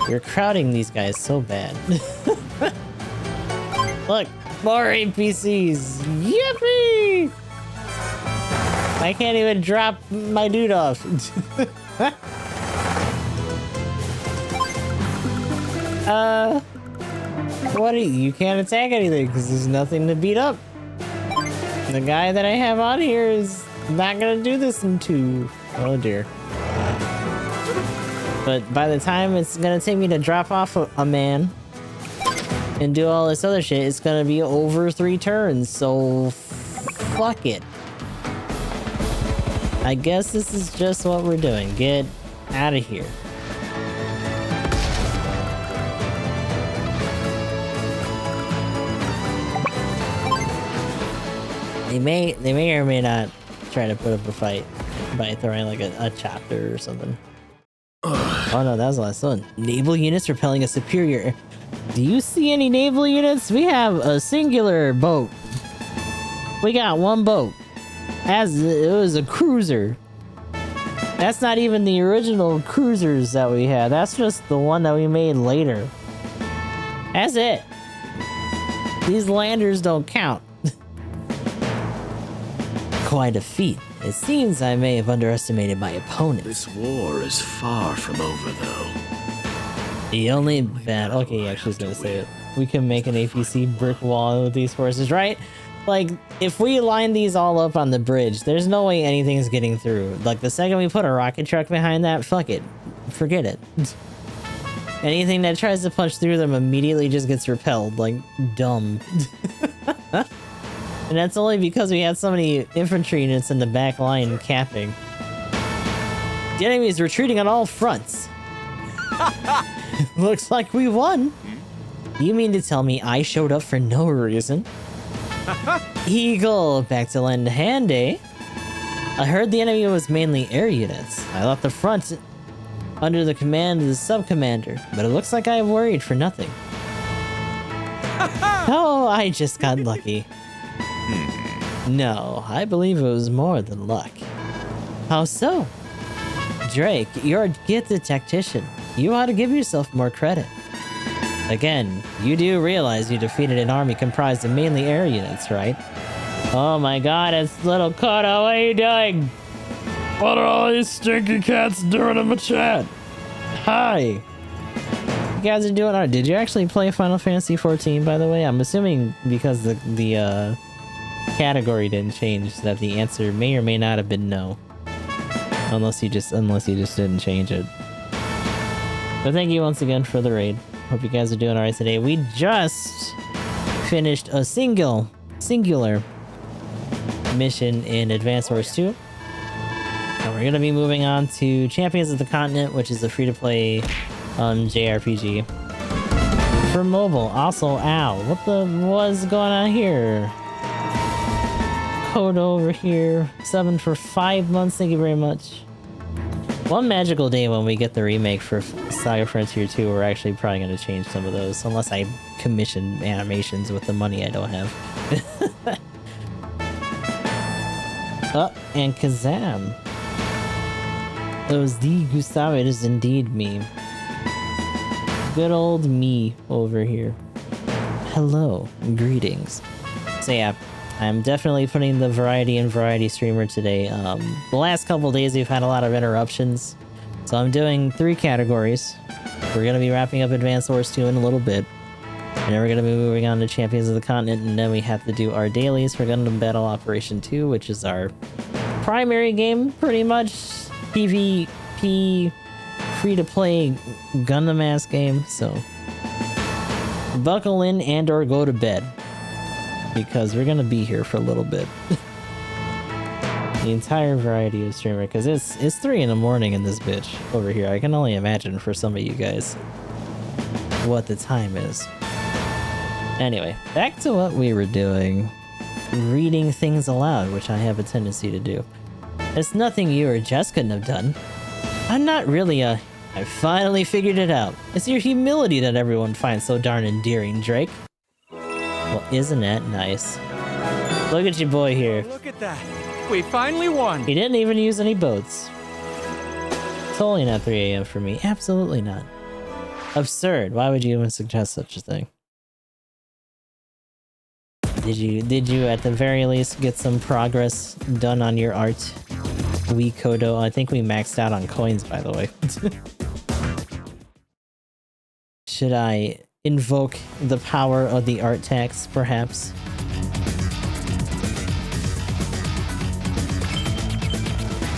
You're crowding these guys so bad. Look, more APCs. Yippee! I can't even drop my dude off. What are you can't attack anything because there's nothing to beat up. The guy that I have on here is not gonna do this in 2. Oh dear. But by the time it's gonna take me to drop off a man and do all this other shit, it's gonna be over 3 turns, so fuck it. I guess this is just what we're doing. Get out of here. They may or may not try to put up a fight by throwing like a chopper or something. Oh no, that was the last one. Naval units repelling a superior. Do you see any naval units? We have a singular boat. We got one boat. As it was a cruiser. That's not even the original cruisers that we had. That's just the one that we made later. That's it. These landers don't count. Quite a feat. It seems I may have underestimated my opponent. This war is far from over, though. The only bad... Okay, actually, I was gonna say it. We can make an APC brick wall with these forces, right? Like, if we line these all up on the bridge, there's no way anything's getting through. Like, the second we put a rocket truck behind that, fuck it. Forget it. Anything that tries to punch through them immediately just gets repelled. Like, dumb. And that's only because we had so many infantry units in the back line capping. The enemy is retreating on all fronts. Looks like we won. You mean to tell me I showed up for no reason? Eagle, back to lend a hand, eh? I heard the enemy was mainly air units. I left the front under the command of the sub-commander, but it looks like I worried for nothing. Oh, I just got lucky. No, I believe it was more than luck. How so? Drake, you're a gifted tactician. You ought to give yourself more credit. Again, you do realize you defeated an army comprised of mainly air units, right? Oh my god, it's little Kodo, what are you doing? What are all these stinky cats doing in my chat? Hi! You guys are doing alright. Did you actually play Final Fantasy 14, by the way? I'm assuming because the category didn't change that the answer may or may not have been no. Unless you just didn't change it. But thank you once again for the raid. Hope you guys are doing alright today. We just finished a singular mission in Advance Wars 2. And we're gonna be moving on to Champions of the Continent, which is a free-to-play JRPG. For mobile. Also, ow. What was going on here? Code over here. 7 for 5 months. Thank you very much. One magical day when we get the remake for Saga Frontier 2, we're actually probably going to change some of those, unless I commission animations with the money I don't have. Oh, and Kazam. It was the Gustavo, it is indeed me. Good old me over here. Hello, greetings. So yeah, I'm definitely putting the variety streamer today. The last couple days we've had a lot of interruptions, so I'm doing 3 categories. We're gonna be wrapping up Advanced Wars 2 in a little bit, and then we're gonna be moving on to Champions of the Continent, and then we have to do our dailies for Gundam Battle Operation 2, which is our primary game, pretty much. PvP, free-to-play Gundam-ass game, so buckle in and or go to bed, because we're gonna be here for a little bit. The entire variety of streamer, because it's 3 in the morning in this bitch over here. I can only imagine for some of you guys what the time is. Anyway, back to what we were doing. Reading things aloud, which I have a tendency to do. It's nothing you or Jess couldn't have done. I'm not really I finally figured it out. It's your humility that everyone finds so darn endearing, Drake. Well, isn't that nice? Look at your boy here. Look at that. We finally won. He didn't even use any boats. Totally not 3 a.m. for me. Absolutely not. Absurd. Why would you even suggest such a thing? Did you at the very least get some progress done on your art? We Kodo. I think we maxed out on coins, by the way. Should I invoke the power of the art tax, perhaps?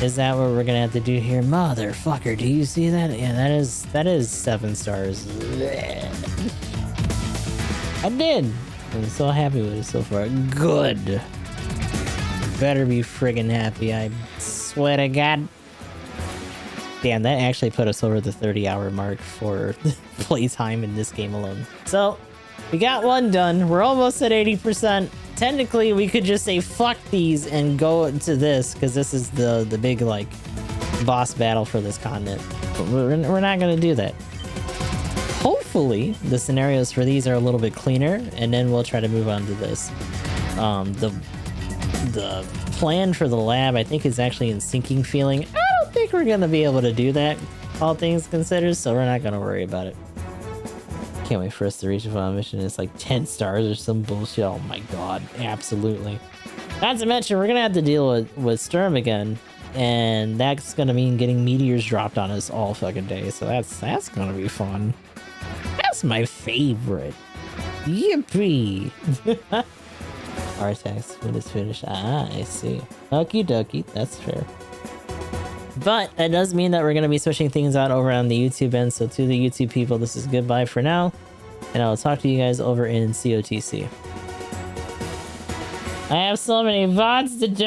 Is that what we're gonna have to do here? Motherfucker, do you see that? Yeah, that is 7 stars. I did! I'm so happy with it so far. Good! Better be friggin' happy, I swear to God. Damn, that actually put us over the 30-hour mark for playtime in this game alone. So, We got one done. We're almost at 80%. Technically, we could just say fuck these and go to this, because this is the big, like, boss battle for this continent. But we're not going to do that. Hopefully, the scenarios for these are a little bit cleaner, and then we'll try to move on to this. The plan for the lab, I think, is actually in Sinking Feeling. I don't think we're going to be able to do that, all things considered, so we're not going to worry about it. Can't wait for us to reach a final mission. It's like 10 stars or some bullshit. Oh my god, absolutely. Not to mention, we're gonna have to deal with Sturm again, and that's gonna mean getting meteors dropped on us all fucking day. So that's gonna be fun. That's my favorite. Yippee! Artax, when it's finished. Ah, I see. Okie dokie, that's fair. But that does mean that we're going to be switching things out over on the YouTube end. So to the YouTube people, this is goodbye for now. And I'll talk to you guys over in COTC. I have so many VODs to do.